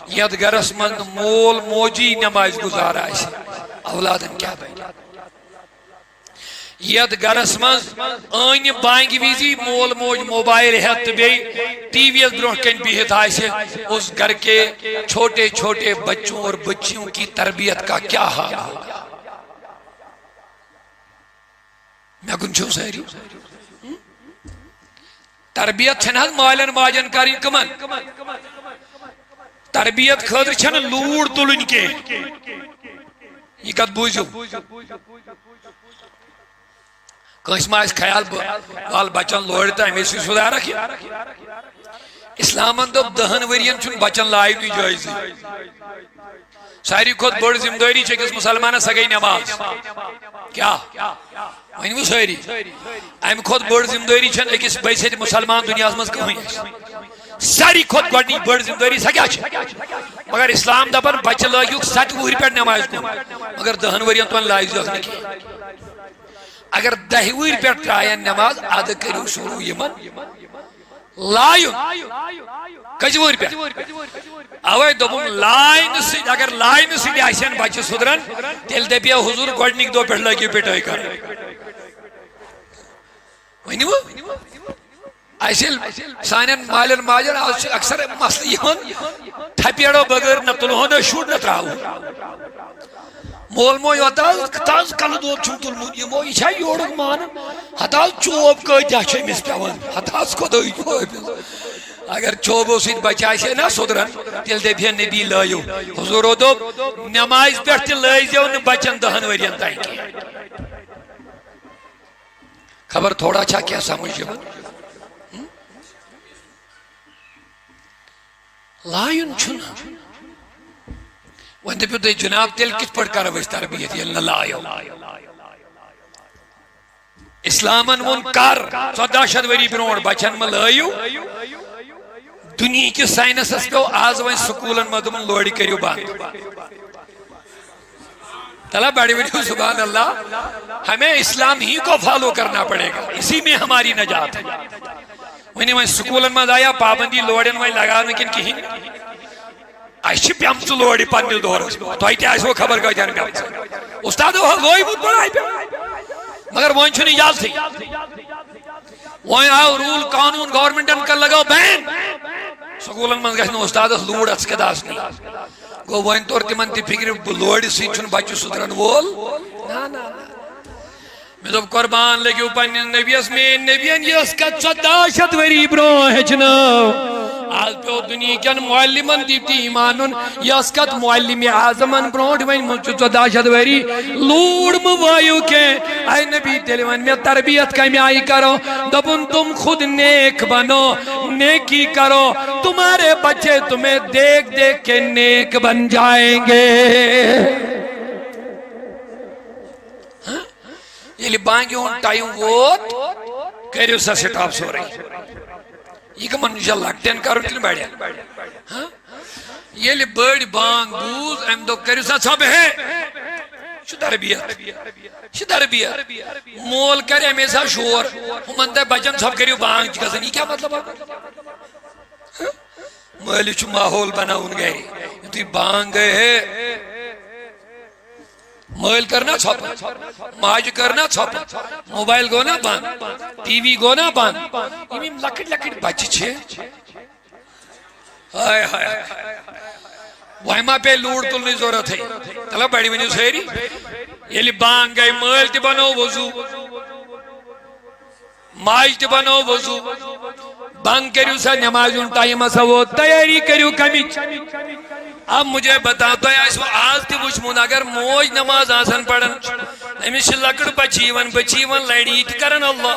ید گرس مند مول موجی نماز گزارا ہے اولادن کیا بھائی ید گرس مند آئین بانگی ویزی مول موج موبائل ہے بے ٹی وی برو کن بہت آئے اس گھر کے چھوٹے چھوٹے بچوں اور بچیوں کی تربیت کا کیا حال ہوگا میں کن چھو سہری تربیت چھن حد مالن ماجن کاری کمن تربیت خاطر چھن لوڑ تلن کے یہ کت بوزو کنس ما اس خیال بال بچن لوڑتا ہے میسی سدھا رکھی اسلام اندب دہن ورین چھن بچن لائی نہیں جائزی ساری خود بڑ ذمہ داری چھے کس مسلمانہ سگئی نماز کیا وہیں وہ ساری ایم خود بڑ ذمہ داری چھن ایک اس بیسے مسلمان دنیا مز کہیں ساری خود گوڑنی بڑ ذمہ داری سکیا چھے مگر اسلام دبن بچ لائیوک 7 وہری پر نماز کو مگر دہن وریان تو لائی زخنے کی اگر 10 وہری پر ٹرائن نماز آدھا کرو شروع یمن لائیو کج وہری پر اوے دوبم لائن سی اگر لائن سی دی آئیسین بچے صدرن تیل دے پیا حضور گوڑنک دو پیڑ لگی پیٹائی کر وہی وہ ایسے سانین مالن ماجر اکثر مسئلہ ہون تھپیڑو بغیر نتلو ہونے شوڑ نتراؤ مول موی ہتاز تاز کل دو چھوٹل مونی موی چھا یوڑک مان ہتاز چوب کوئی جاچے مس پیوان ہتاز کو دوئی اگر چوبو سید بچائی سے نا صدرن تیل دے بھی نبی لائیو حضورو دو نمائز پیٹھ لائیو بچن دہن ورین تائیں کی خبر تھوڑا چھا کیا سمجھو لائن چھنا وہاں دے دے جناب تیل کس پڑھ کر روش تربیت یہ اللہ لائیو اسلامن ون کر 14 وری برونڈ بچن میں لائیو دنیا کی سائنس اس کو آز وہیں سکولن مدمن لوڑی کریو باند تلا بڑی ویڈیو سبحان اللہ ہمیں اسلام ہی کو فالو کرنا پڑے گا اسی میں ہماری نجات ہے وہیں سکولن مد آیا پابندی لوڑن وہیں لگا لیکن کہیں ایسی پیام تو لوڑی پاندل دور تو آئی تیاز وہ خبر کا جان پیام استاد وہی بود بڑھائی پیام مگر وہیں چھنی اجاز تھی وہیں آؤ رول قانون گورنمنٹن کر لگاو بین سکولن من گھنے استاد لوڑ اس کے داس نہیں گو وہیں طور تیمن تی فکر لوڑی سی چھن بچو صدرن وول نا نا میں تو قربان لگی اوپن نبی اس میں نبیان یہ اس کا 14 وری برو ہے جنو آج پہ دنیا کن معلمن دیتی ایمانن یہ اس کا معلم اعظمن برونڈ وین منچو 14 وری لوڑ موائیو کے اے نبی تیلیوان میں تربیت کمی آئی کرو دبن تم خود نیک بنو نیکی کرو تمہارے بچے تمہیں دیکھ دیکھ کے نیک بن جائیں گے یہ لبانگی ہون ٹائم ووت کہہ سا سٹاپ سو رہی یہ کہ من جا لگتین کرو تل بیڑیا یہ لی بڑی بانگ بوز ایم دو کہہ سا سب ہے تربیت مول کر ہمیشہ شور ہمن دے بچن سب کریو بانگ گژھان یہ کیا مطلب مٲلِس چھُ ماحول بناون گرِ یُتھُے بانگ گٔے مٲلۍ کرنا ژھۄپہٕ ماجہِ کرنا ژھۄپہٕ موبایل گوٚو نا بند ٹی وی گوٚو نا بند یِم لۄکٕٹۍ لۄکٕٹۍ بچہِ چھِ ہائے ہائے وۄنۍ ما پیٚیہِ لوٗڈ تُلنٕچ ضروٗرتھٕے چلو بڑِ ؤنِو سٲری ییٚلہِ بانگ گٔے مٲلۍ تہِ بنوو وضوٗ ماجہِ تہِ بنوو وضوٗ بند کریو سا نماز ان ٹائم اسا وہ تیاری کریو کمیچ اب مجھے بتا تو ایسو آج تی وچمون اگر موج نماز آسان پڑھن امیش لکڑ بچیون لڑی تی کرن اللہ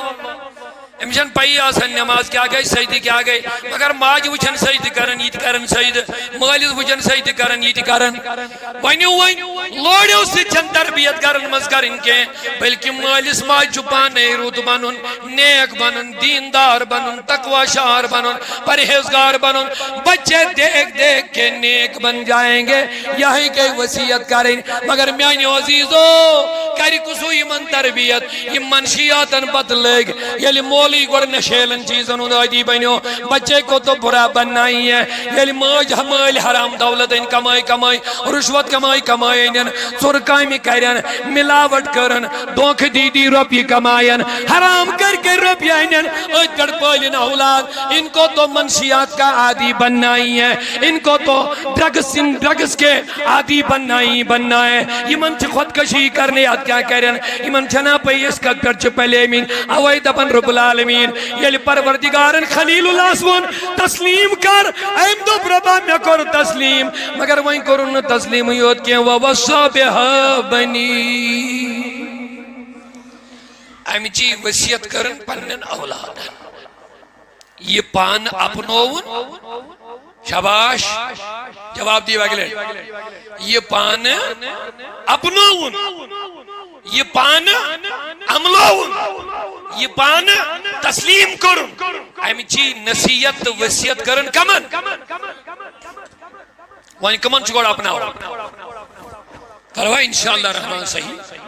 امیشن پائی آسان نماز کیا گئی سجدی کیا گئی مگر ماج وچھن سجد کرن یہ کرن سجد مالز وچھن سجد کرن یہ کرن وینیو وین لوڑیو سے چند تربیت کرن مز کرن کے بلکہ مالس ماج چپانے روت بنن نیک بنن دیندار بنن تقوی شعار بنن پرہیزگار بنن بچے دیکھ دیکھ کے نیک بن جائیں گے یہی کے وصیت کریں مگر میانی عزیزو کری کسو یمن تربیت یم منشیاتن بدلے گے یلی مولی گوڑ نشیلن چیزن عادی بنیو بچے کو تو برا بننا ہی ہے یلی موج مال حرام دولت ان کمائی رشوت کمائی انن سرکامی کرن ملاوٹ کرن دونکھ دی روپی کمائن حرام کر کے روپی انن اجگڑ پالن اولاد ان کو تو منشیات کا عادی بننا ہی ہے ان کو تو ڈرگس کے عادی بننا ہے یمن چھ خودکشی کرنے آت کیا کرن یمن چھنا پیس کا کرچ پلے من اوائی دپن رب العالمین یلی پروردگارن خلیل اللہ سون تسلیم کر ایم دو بربا میں کر تسلیم مگر وہیں کرن تسلیم یوت کیا ووصا بها بنی ایم چی وصیت کرن پنن اولادن یہ پان اپنون شاباش جواب دیو اگلے یہ پان اپنون یہ پان عملون یہ پان تسلیم کرن امی چی نصیت وصیت کرن کمن وانی کمن چکوڑ اپنا کروا انشاءاللہ رحمان صحیح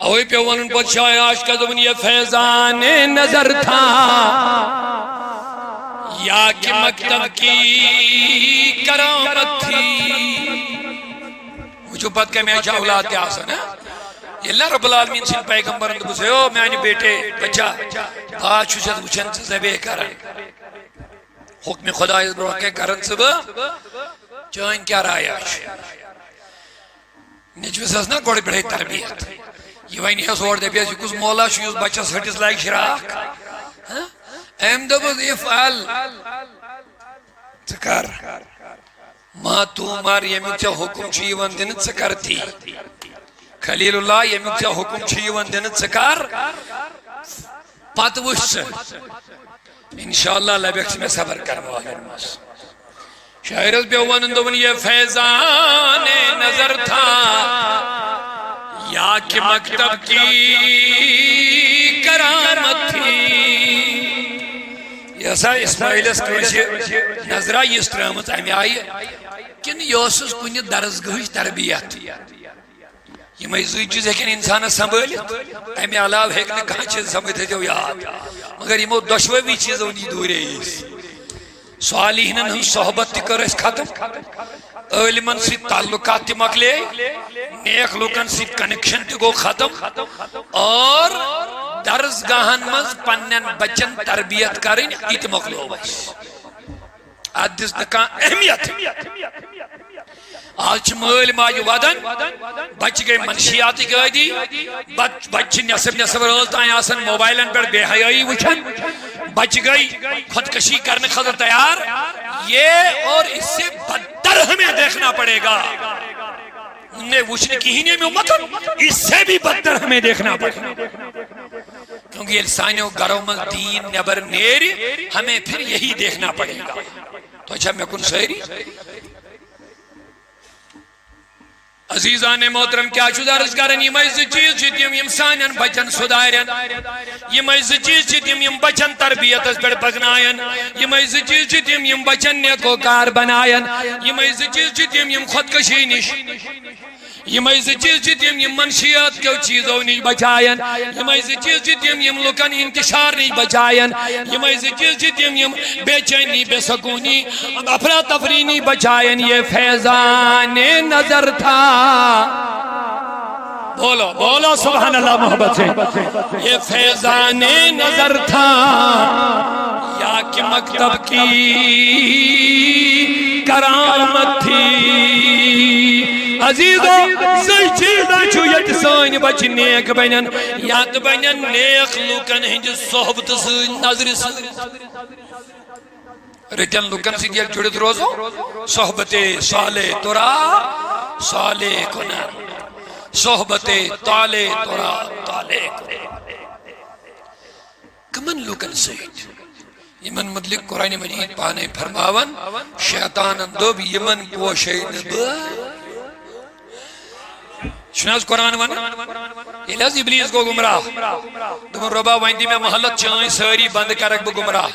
اوہی پہ ونن پتشاہ آج کا دبن یہ فیضان نظر تھا یا کہ مکتب کی کرامت تھی مجھو پت کہ میں اچھا اولاد کے آسان ہے یہ اللہ رب العالمین سے پیغمبرن تو بسے ہو میں بیٹے بچہ آج شد وچن سے زبے کرن حکم خدا اس بروح کے کرن سب چاہن کیا رائے آج نجوز ہسنا گوڑی بڑھے تربیت یہ وہی ہے سوڑ دے پیس یہ کس مولا شیوز بچہ سٹس لائک شراک ایم دبز افعال چکر ما تو مار یمیک چا حکم چیون دن چکر تھی خلیل اللہ یمیک چا حکم چیون دن چکر پاتوش سے انشاءاللہ لبیکس میں صبر کروا شاعرز بیوان دون یہ فیضان نظر تھا یا کہ مکتب کی کرامت تھی یسا اسماعیل اس کرشی نظرہ یہ استرامت ہمیں آئی کن یوسس کنی درزگوش تربیت یہ محضوی چیز ہے کہ انسان سنبھلیت ہمیں علاو ہے کہ کہاں چیز سمجھتے جو یاد مگر یہ موت دشوے بھی چیز ہونی دور ہے سوالیہن ہم صحبت کر اس ختم علمن سی تعلقات تی مکلے نیک لوکن سی کنیکشن تی گو ختم اور درزگاہن مز پنن بچن تربیت کریں ایت مکلو بس آدھس دکان اہمیت آج مال ماج ودن بچ گئی منشیاتی گئی دی بچ نصب رولتا ہے آسن موبائلن پر بے حیائی وچھن بچ گئی خودکشی کرنے خطر تیار یہ اور اس سے بدتر ہمیں دیکھنا پڑے گا انہیں وچھنے کی ہی نہیں میں امت اس سے بھی بدتر ہمیں دیکھنا پڑے گا کیونکہ السانیوں گھروں میں دین نبر نیر ہمیں پھر یہی دیکھنا پڑے گا تو اچھا میں کن سہری عزیزان محترم کیا چھو درس کرن یہ مز چیز تم یم سانن بچن سدارن یہ مز چیز تم یم بچن تربیت پہ پکنائن یہ مز چیز تم یم بچن نیکوکار بنائن یہ مز چیز تم یم خودکشی نش یہ مز چیز تم یم منشیات کے چیزوں نش بچائن یہ مز چیز تم یم لکن انتشار نش بچائن یہ مز چیز تم یم بے چینی بے سکونی افراتفری نش بچائن یہ فیضان نظر تھا بولو بولو سبحان اللہ محبت سے یہ فیضان نظر تھا یا کہ مکتب کی کرامت تھی عزیزو سی چیزا چھو یت سانی بچ نیک بینن یا تو بینن نیک لوکن ہنج صحبت سی نظر سی رتن لوکن سی دیکھ جڑت روزو صحبت صالح ترا صالح کنن صحبت طالع ترا طالع کنن کمن لوکن سید یمن مدلک قرآن مجید پانے فرماون شیطان اندوب یمن پوشین با شناز قرآن ون یہ لحظ ابلیس کو گمراہ دمون ربا ویندی میں محلت چائن ساری بند کرک با گمراہ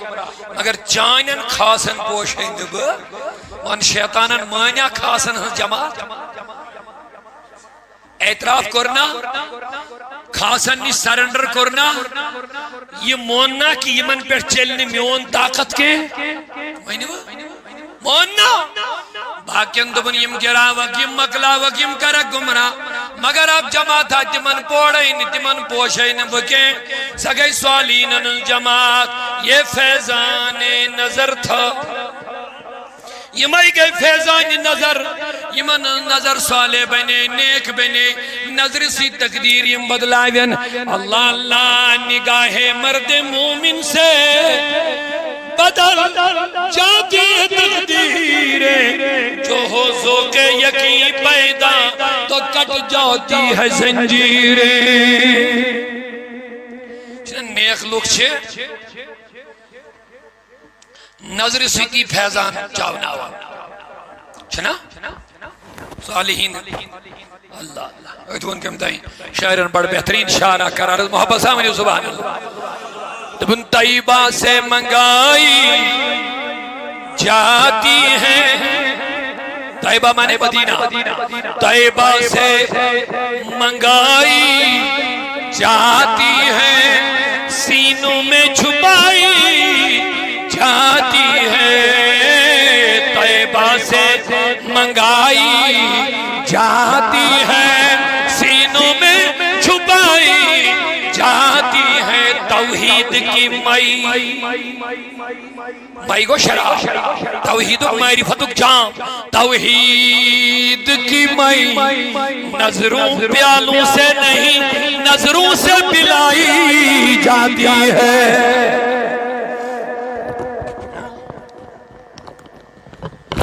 مگر چائنن خاصن پوشین با وان شیطانن مانیا خاصن جماعت اعتراف کرنا خاصن نی سرنڈر کرنا یہ موننا کہ یہ من پر چلنے میون طاقت کے موننا باقین دبن یم گرا وگیم مکلا وگیم کرک گمرا مگر اب جماعت تھا تمن پوڑین تمن پوشین بکے سگئی سوالین جماعت یہ فیضان نظر تھا یہ مائی گئی فیضان نظر یہ من نظر صالح بنے نیک بنے نظر سی تقدیر یم بدلائین اللہ اللہ نگاہ مرد مومن سے بدل جاتی ہے تقدیر جو ہو ذوق یقین پیدا تو کٹ جاتی ہے زنجیر نیک لوگ چھے نظر سیتی فیضان چاوناوا چھنا صالحین اللہ اللہ اتون کم دائیں شاعران بڑھ بہترین شاعرہ قرار محبت سامنے سبحان اللہ ابن طیبہ سے منگائی جاتی ہے طیبہ مانے مدینہ طیبہ سے منگائی جاتی ہے سینوں میں چھپائی جاتی ہے طیبہ سے منگائی جاتی ہے سینوں میں چھپائی جاتی ہے توحید کی مائی کو شراب توحید و معرفت جام توحید کی مائی نظروں پیالوں سے نہیں نظروں سے پلائی جاتی ہے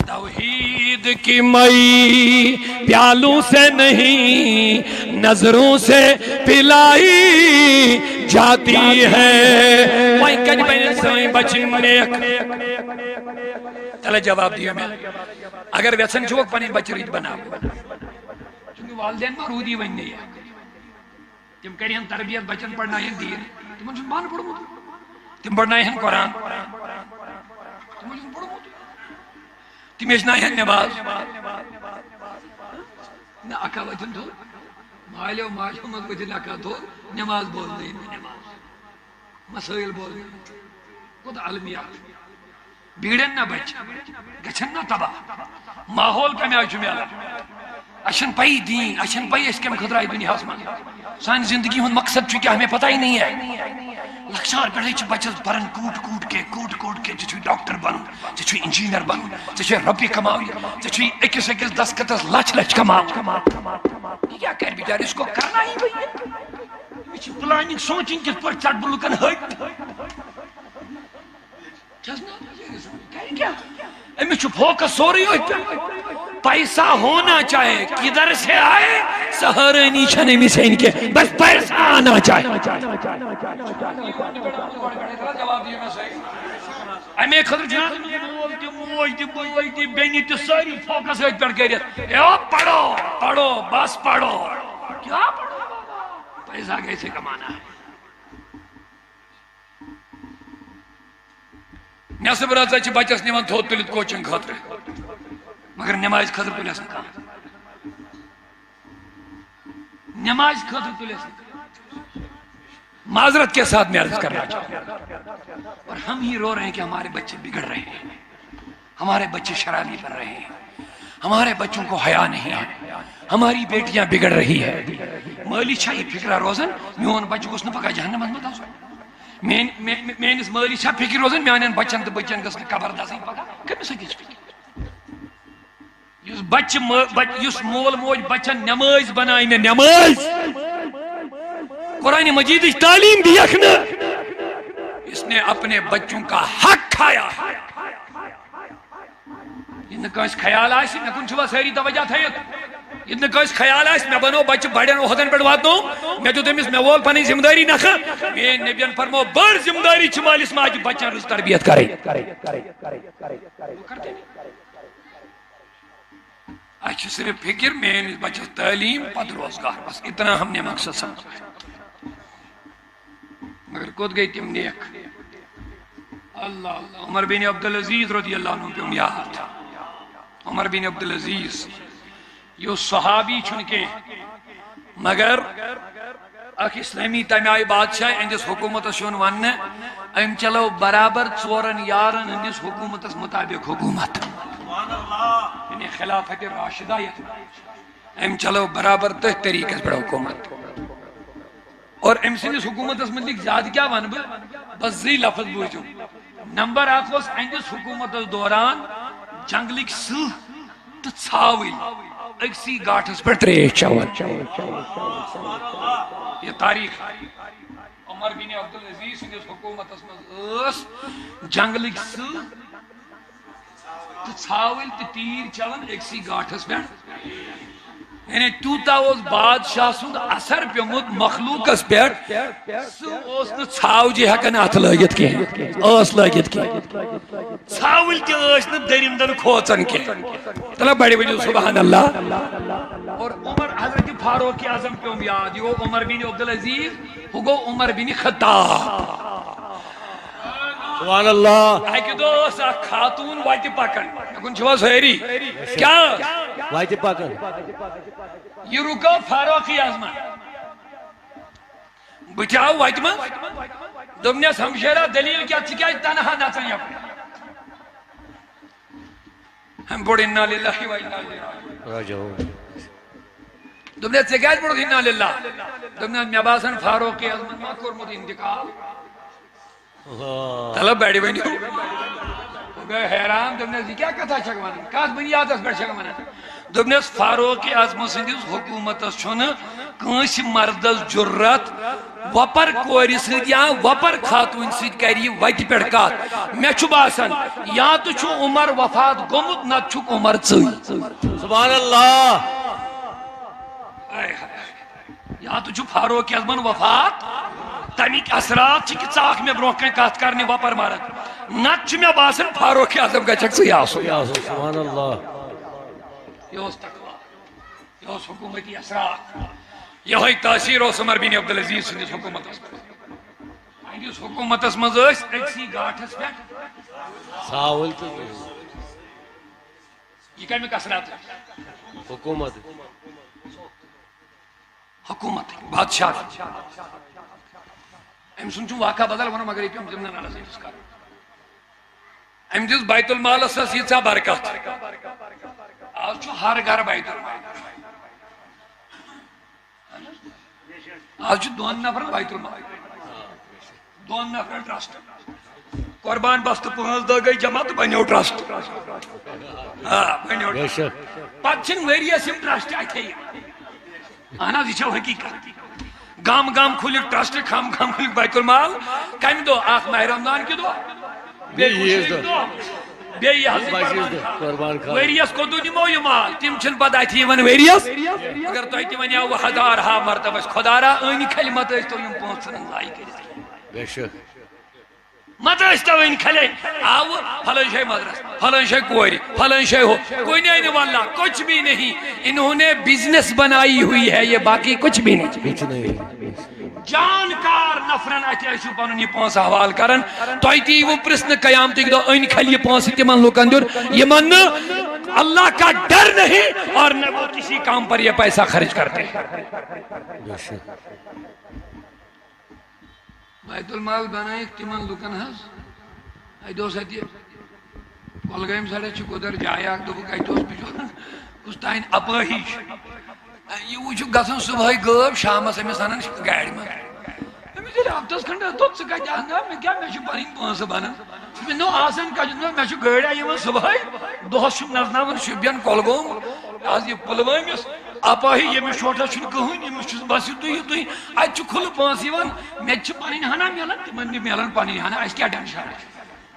توحید کی مئی پیالوں سے نہیں نظروں سے پلائی جاتی ہے مائی کج بین سائیں بچن نیک تلے جواب دیا میں اگر ویسن چوک پنی بچریت بنا چونکہ والدین مرودی بن نہیں ہے تم کریں تربیت بچن پڑھنا ہے دیر تم انجھن مان پڑھو تم پڑھنا ہے قرآن تم انجھن پڑھو تم اشنا ہے نماز نہ اکا وجن دو مالیو مالیو مد وجن اکا دو نماز بول دیں نماز مسائل بول دیں خود علمیات بیڑن نہ بچ گچن نہ تباہ ماحول کا میں آج میں اشن پائی دین اشن پائی اس کے میں خطرہ دنیا حسمان سان زندگی ہون مقصد چونکہ ہمیں پتہ ہی نہیں ہے لکشار پڑھے چھ بچت برن کوٹ کے چھ ڈاکٹر بن چھ انجینئر بن چھ ربی کماوی چھ اکس 10 لچ کماو یہ کیا کر بیچارے اس کو کرنا ہی بھئی چھ پلاننگ سوچیں کس پر چٹ بلوکن ہٹ کیا امی چھ فوکس سوری ہوئی پیسہ ہونا چاہے کدھر سے آئے سہارے نیچھا نہیں سے ان کے بس پیسہ آنا چاہے امی خضر جناب موج تہ بوے تہ بینی تہ ساری فوکس ات پہ کرت پڑھو پڑھو بس پڑھو کیا پڑھو پیسہ کیسے کمانا ہے نصب رات بچس نمان تھوت تلت کوچنگ خاطر مگر نماز خاطر تلس نماز خاطر تلس معذرت کے ساتھ میں عرض کرنا چاہتا ہوں اور ہم ہی رو رہے ہیں کہ ہمارے بچے بگڑ رہے ہیں ہمارے بچے شرابی بن رہے ہیں ہمارے بچوں کو حیا نہیں ہے ہماری بیٹیاں بگڑ رہی ہے مالی چھا یہ فکرہ روزن میون بچہ گوس نہ پگہ جہنم مت آسن میانس مالی چھا فکر روزن میانن بچن تو بچن گس قبر دسن پگہ کمس گژھِ فکر یس مول موج بچن نماز بنائے میں نماز قرآن مجید تعلیم دیکھ نا اس نے اپنے بچوں کا حق کھایا یہ کس خیال آس مے کن چھوا ساری توجہ تھیت یہ کس خیال آس مے بنو بچہ بڑین عہدن پہ واتنو مے دیت امس مے وول پنن ذمہ داری نکھ میان نبین فرمو بڑ ذمہ داری چھ مالس ماجہ بچن رز تربیت اچھا صرف فکر میانس بچس تعلیم پتہ روزگار بس اتنا ہم نے مقصد سمجھا مگر کت گئی تم نیک اللہ اللہ عمر بن عبدالعزیز رضی اللہ عنہ پہ یاد عمر بن عبدالعزیز یہ صحابی چھنکے مگر اک اسلامی تمہ آئی بادشاہ اندس حکومت شون ون ام چلو برابر ژورن یارن ہندس حکومت مطابق حکومت یعنی خلافت راشدہ ام چلو برابر تہ طریقے پہ حکومت اور ام سندس حکومت متعلق زیادہ کیا ون بس زی لفظ بوزو نمبر اخ اہندس حکومت دوران جنگلک سہ تو ژھاوٕلۍ أکسی گاٹھس پہ تریش چوان یہ تاریخ عمر بن عبدالعزیز سندس حکومت مز جنگلک سہ تو ژھاوٕلۍ تو تیر چلان أکسی گاٹھس پہ یعنی تیوتا اس بادشاہ سند اثر پیومت مخلوقس پہ سہ ژھاوجہ ہیکن ات لگت کی لگت کی ژھاوٕلۍ تہ درندن کھوژان کی چلو بڑی بڑی سبحان اللہ اور عمر حضرت فاروق اعظم پیوم یاد یہ عمر بن عبدالعزیز ہو گو عمر بن خطاب سبحان اللہ اکہ دہ خاتون وتہ پکان کن چھوا ساری کیا وتہ پکان یہ رکو فاروق اعظم بت آو وتہ من دس ہمشیرہ دلیل کیا تنہا نژان یپ ہم بوڑ انا للہ و انا الیہ راجعون دس ژے کیاز بوڑ انا للہ دس مے باسان فاروق اعظم ما کورمت انتقال طلب بیٹھی بنی گئے حیران دس یہ کیا کتھا چھک ون کس بنیادس پہ چھک ون دس فاروق اعظم سندس حکومتس چھن کنس مردس جرت وپر کور ست یا وپر خاتون ست کر یہ وتہ پہ کت مے چھ باسان یا تو چھ عمر وفات گومت نت چھک عمر ژٕے سبحان اللہ یا تو چھ فاروق اعظمن وفات تمیک اثرات کہ ژاک مے برو کن کت کرنے وپر مرد نت چھ مے باسان فاروق اعظم گچھک ژٕے آسُن سبحان اللہ یہ تقوی یہ حکومتی اثرات یہ تاثیر عمر بن عبدالعزیز سندس حکومت اہندس حکومت مز اکسی گاٹھس پہ ژھاوٕلۍ یہ کمیک اثرات حکومت حکومت بادشاہ ام سن چھ واقعہ بدل ون مگر یہ ضمن نالس کر ام دس بیت المالس یہ برکت آج چھ ہر گھر بیت المال آج چھ دون نفر بیت المال دون نفر ٹرسٹ قربان بست 5 دہ گئی جمع تو بنیو ٹرسٹ بنیو پتہ چھن وریس یم ٹرسٹ اتھے اہن حظ یہ حقیقت گام گام کھلک ٹرسٹ خام خام کھلک بیت المال کم دہ اخ ماہ رمضان کی دہ وریس کدو نمو یہ مال تم چھن پتہ اتھی ون وریس اگر تہ تہ ونیو 1000 ہا مرتبہ خدا را این کلمت تو یم 5 لائی کر مدرسہ وین کھلے آو فلان شے مدرسہ فلان شے کوری فلان شے ہو کوئی نہیں واللہ کچھ بھی نہیں انہوں نے بزنس بنائی ہوئی ہے یہ باقی کچھ بھی نہیں جانکار نفرن اتی ایسو پانن یہ پانس حوال کرن تو ایتی وہ پرسن قیامت ایک دو این کھل یہ پانس تیمان لوکن دور یہ من اللہ کا ڈر نہیں اور نہ وہ کسی کام پر یہ پیسہ خرچ کرتے بیت المال بنائے تیمان لوکن حس ایدو سیتی کولگیم ساڑے چکو در جایا دو بکائیتوس بیجو اس تائن اپاہیش یہ وچھو گسن صبح گوب شام سے میں سانن گاڑی میں میں ہفتس کھنڈ تو سکا جانا میں کیا میں پانین پانس بنا میں نو آسن کا جنو میں گاڑی آئی صبح دو شم نظناون شبین کولگوم آج یہ پلوامس اپاہی یہ میں چھوٹا چھن کہون یہ میں بس تو اج کھل پانس یوان میں پانین ہنا میلن تمن بھی میلن پانین ہنا اس کیا ڈنشا ہے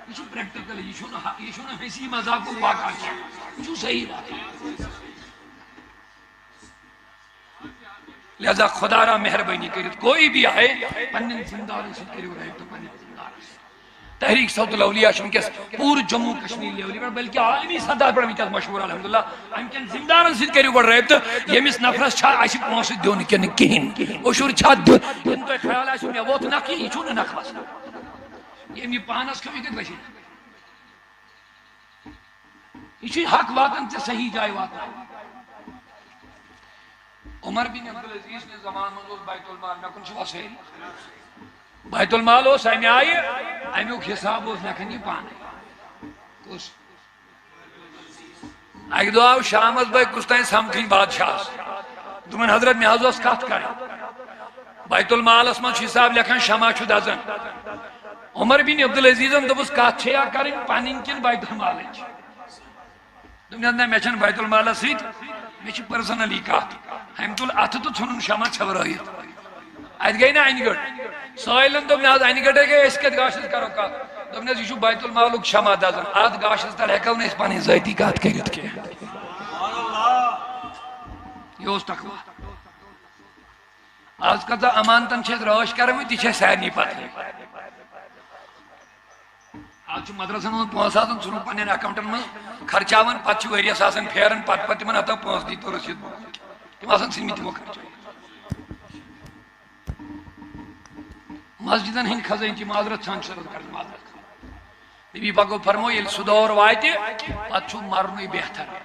یہ پریکٹیکل یہ شنو ہنسی مذاق کو واقع ہے جو صحیح بات ہے لہذا خدا را مہربانی کرت کوئی بھی آئے پنن زندار سے کرو رہے تو پنن زندار سے تحریک صوت الاولیاء شمکس پور جموں کشمیر لیولی بلکہ عالمی صدار پر امیتاز مشہور الحمدللہ ہمکن زندار سے کرو رہے تو یہ مس نفرس چھا آشی پونس دیون کن کہین اشور چھا دیون ان تو خیال آشی میں وہ تو نکی یہ چون نخواست یہ می پانس کمی کت بشی یہ چھوئی حق واتن سے صحیح جائے واتن عمر بن عبدالعزیز نے زمان منظور بیت المال میں کن شوا سہیل بیت المال ہو سہمی آئی ایمیوک حساب ہو نکنی پانے کس ایک دو آو شامت بائی کستائیں سمکھیں بادشاہ دمن حضرت میازوس کات کریں بیت المال اسمان حساب لکھن شما چھو دازن عمر بن عبدالعزیز نے دبس کات چھیا کریں پانین کن بیت المال ہے دمن حضرت میں چھن بیت المال سید میں چھ پرسنلی کات ہم تول اتھ تو چھنن شما چھورائیت ات گئی نا این گٹ سوائلن دم ناز این گٹے گئے اس کے گاشت کرو کا دم نے یہ بیت المالک شما دازن ات گاشت تل ہکل نے پانی ذاتی کات کریت کے یہ اس تقوی آج کا امانتن چھت روش کرم تی چھ سارنی پتہ آج مدرسن من پونس آسان ژھنو پنن اکاؤنٹن من خرچاون پتہ ؤریس آسان پھیرن پتہ تمن ہتا پونس دی تو رسید تم آسان سنمی تمو خرچ مسجدن ہند خزائن کی معذرت سان شرط کر معذرت نبی پاکو فرمو یل سدور وایتے پتہ چھو مرنوی بہتر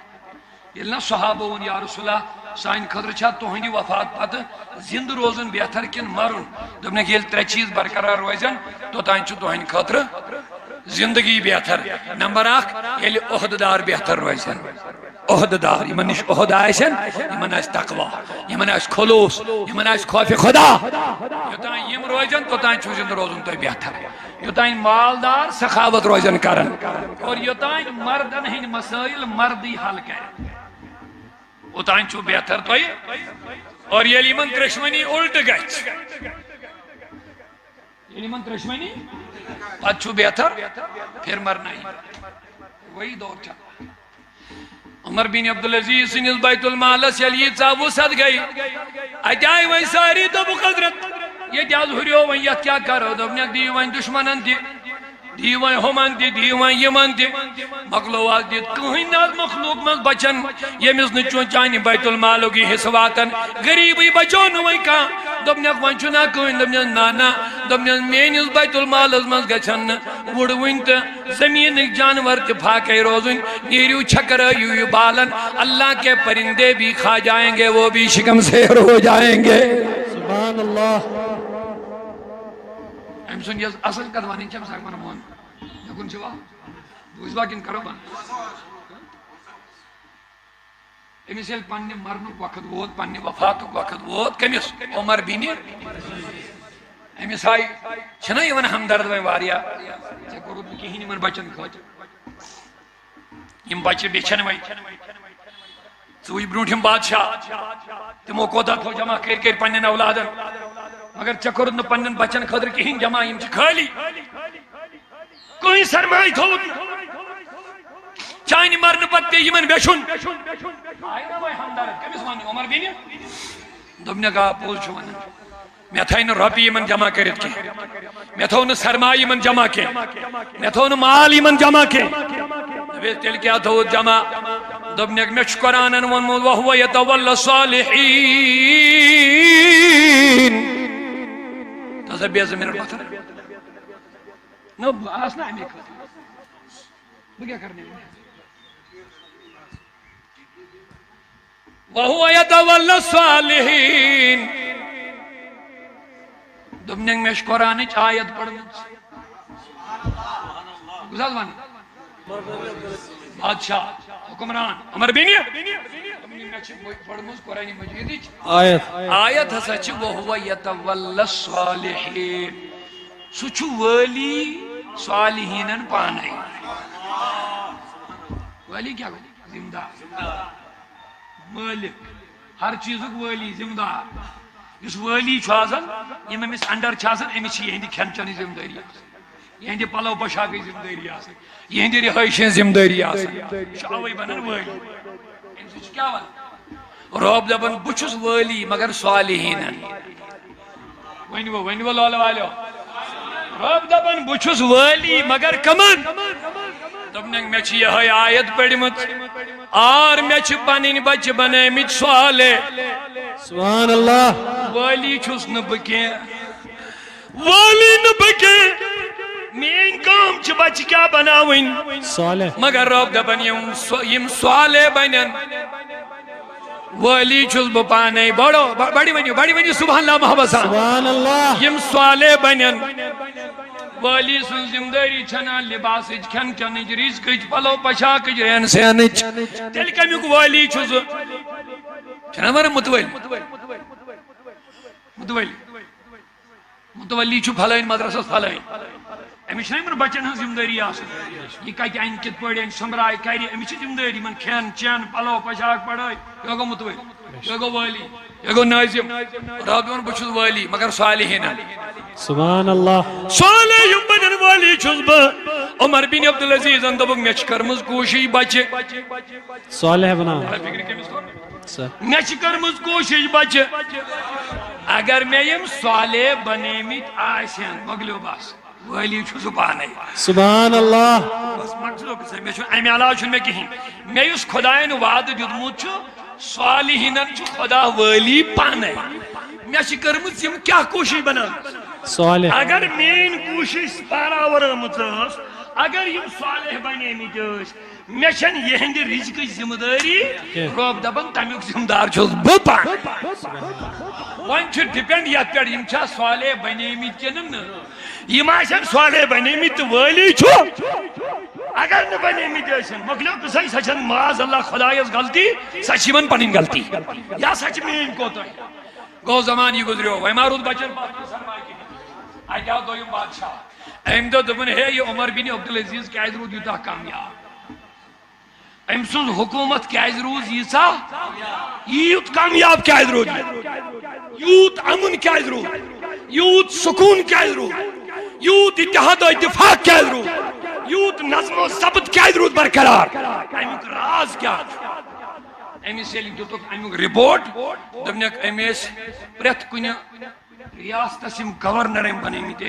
یل نا صحابہ ون یا رسول اللہ سان خطر چھا تہندی وفات پتہ زند روزن بہتر کن مرن دپنک یل ترے چیز برقرار روزن تو تان چھو تہند خطر زندگی بہتر نمبر 1 یل عہدیدار بہتر روزن عہدیدار یمن نش عہد آسن یمن آس تقوی یمن آس خلوص یمن آس خوف خدا یوتان یم روزن توتان چھو زند روزن تو بہتر یوتان مالدار سخاوت روزن کرن اور یوتان مردن ہند مسائل مردی حل کرن اوتان چھو بہتر تو اور یل یمن ترشمنی الٹ گچ یل یمن ترشمنی پتہ چھو بہتر پھر مرنا ہی وہی دور چل عمر بن عبدالعزیز سنیز بیت المالس یلی ژاو ست گئی اتائی وی ساری تو بقدرت یہ تیاز ہریو وی یت کیا کرو دبنیک دی وی دشمنن دی دی وی ہمان دی دی وی یمن دی مقلو آز دی کہیں ناز مخلوق مز بچن یہ مز نچون چانی بیت المالو کی حسواتن غریبی بچون وی کان دبنیک وی چنا کہیں دبنیک نانا دبنیک مینیز بیت المالس مز گچن وڑوین تا زمین ایک جانور تی پھاکے روزن نیریو چھکرائیو بالن اللہ کے پرندے بھی کھا جائیں گے وہ بھی شکم سیر ہو جائیں گے سبحان اللہ ہم سن یہ اصل قدوانی چم ساک من مون نکن چھوا بوز باکن کرو بان امیسیل پاننے مرنک وقت ووت پاننے وفاتک وقت ووت کمیس عمر بینی امیس آئی چھنا یہ ون ہمدرد وین واریا چھے کرود کی ہی من بچن کھوچ یم بچے بیچن وی سوئی برونٹھم بادشاہ تمو کودا تھو جمع کر پاننے اولادن مگر چکرد نو پنن بچن خدر کہیں جمع یم چھ خالی کوئی سرمائی تھو چاہنی مرن پت پہ یمن بیشن آئی نا بھائی ہمدارت کمیس مانی عمر بینی دبنے کا پوز چھوانا میں تھا ان ربی یمن جمع کرت کی میں تھو ن سرمایہ من جمع کے میں تھو ن مال من جمع کے تیل کیا تھو جمع دبنک میں قرآن ونمود وَهُوَ يَتَوَلَّ الصَّالِحِينَ تازہ بیز منٹ بات نو آسنا ہمیں کھتا وہ کیا کرنے میں وَهُوَ يَتَوَلَّ الصَّالِحِينَ دبنک میں قرآن آیت پڑھنے گزاد وانی بادشاہ حکمران عمر بینی آیت ہسا چھ وَهُوَ يَتَوَلَّ الصَّالِحِينَ سُچُ ولی صالحینن پانے ولی کیا گو ذمہ دار مالک ہر چیزک ولی ذمہ دار اس ولی چھازن یم امس انڈر چھازن امس یہندی کھین چنی ذمہ داری یہندی پلو پوشاکی ذمہ داری آسن یہندی رہائشیں ذمہ داری آسن شاوی بنن ولی امس کیا ون رب دپن بچس ولی مگر صالحینن ونو لول والو رب دپن بچس ولی مگر کمن دپنک میں چھ یہ آیت پڑھمت اور میں چھ پنن بچ بنیمت صالح سبحان اللہ ولی چھس نہ بکے ولی نہ بکے مین کام چھ بچ کیا بناوین صالح مگر رب دپن یم صالح بنن ولی چھس بپانے بڑو بڑی ونیو سبحان اللہ محمد سبحان اللہ یم صالح بنن ولی سن ذمہ داری چھنا لباس کھن چنچ رزق پلو پشاک رہن سہن تیل کمیک ولی چھس چھنا مر متولی چھ پھلائن مدرسہ پھلائن امس چھنا بچن ہن ذمہ داری آسان یہ کتہ ان کت پڑھن سمبرائی کری امس چھ ذمہ داری من کھین چین پلو پشاک پڑھائی یہ گو متولی یہ گو ولی یہ گو ناظم رب دپن بہ چھس ولی مگر صالحین سبحان اللہ صالح یم بنن ولی چھس بہ عمر بن عبدالعزیز دپک مے چھ کرمز کوشش بچہ صالح بنا مے چھ کرمز کوشش بچہ اگر میں یم صالح بنیمت آسن مگلو بس ولی چھس پانے سبحان اللہ بس مقصد مے چھ امہ علاوہ چھ مے کہین مے یس خدائن وعدہ دیتمت چھ صالحینن چھ خدا ولی پانے مے چھ کرمز یم کیا کوشش بنان صالح اگر مین کوشش برابر آمت اگر یم صالح بنیمت مے چھن یہند رزق ذمہ داری رب دپن تمیک ذمہ دار چھس بہ پان ون چھ ڈپینڈ یت پہ یم چھا صالح بنیمت کن یم آسن صالح بنیمت ولی چھ اگر نہ بنیمت آسن مکلیو قصہ سہ چھن معاذ اللہ خدایس غلطی سہ چھ یمن پنن غلطی یا سہ چھ مین کوتاہی گو زمان یہ گزریو ویمارود بچن آیا دویم بادشاہ ایم دو دپن ہے یہ عمر بن عبدالعزیز کیاز رود یوتہ کامیاب ام سن حکومت کیاز روز ییژا یوت کامیاب کیاز رود یوت امن کیاز رود یوت سکون کیاز رود یوت اتحاد و اتفاق کیاز رود یوت نظم و ضبط کیاز رود برقرار امیک راز کیا امیس یلی دتک امیک رپورٹ دپنک امیس پرت کن ریاست یم گورنر بنیمت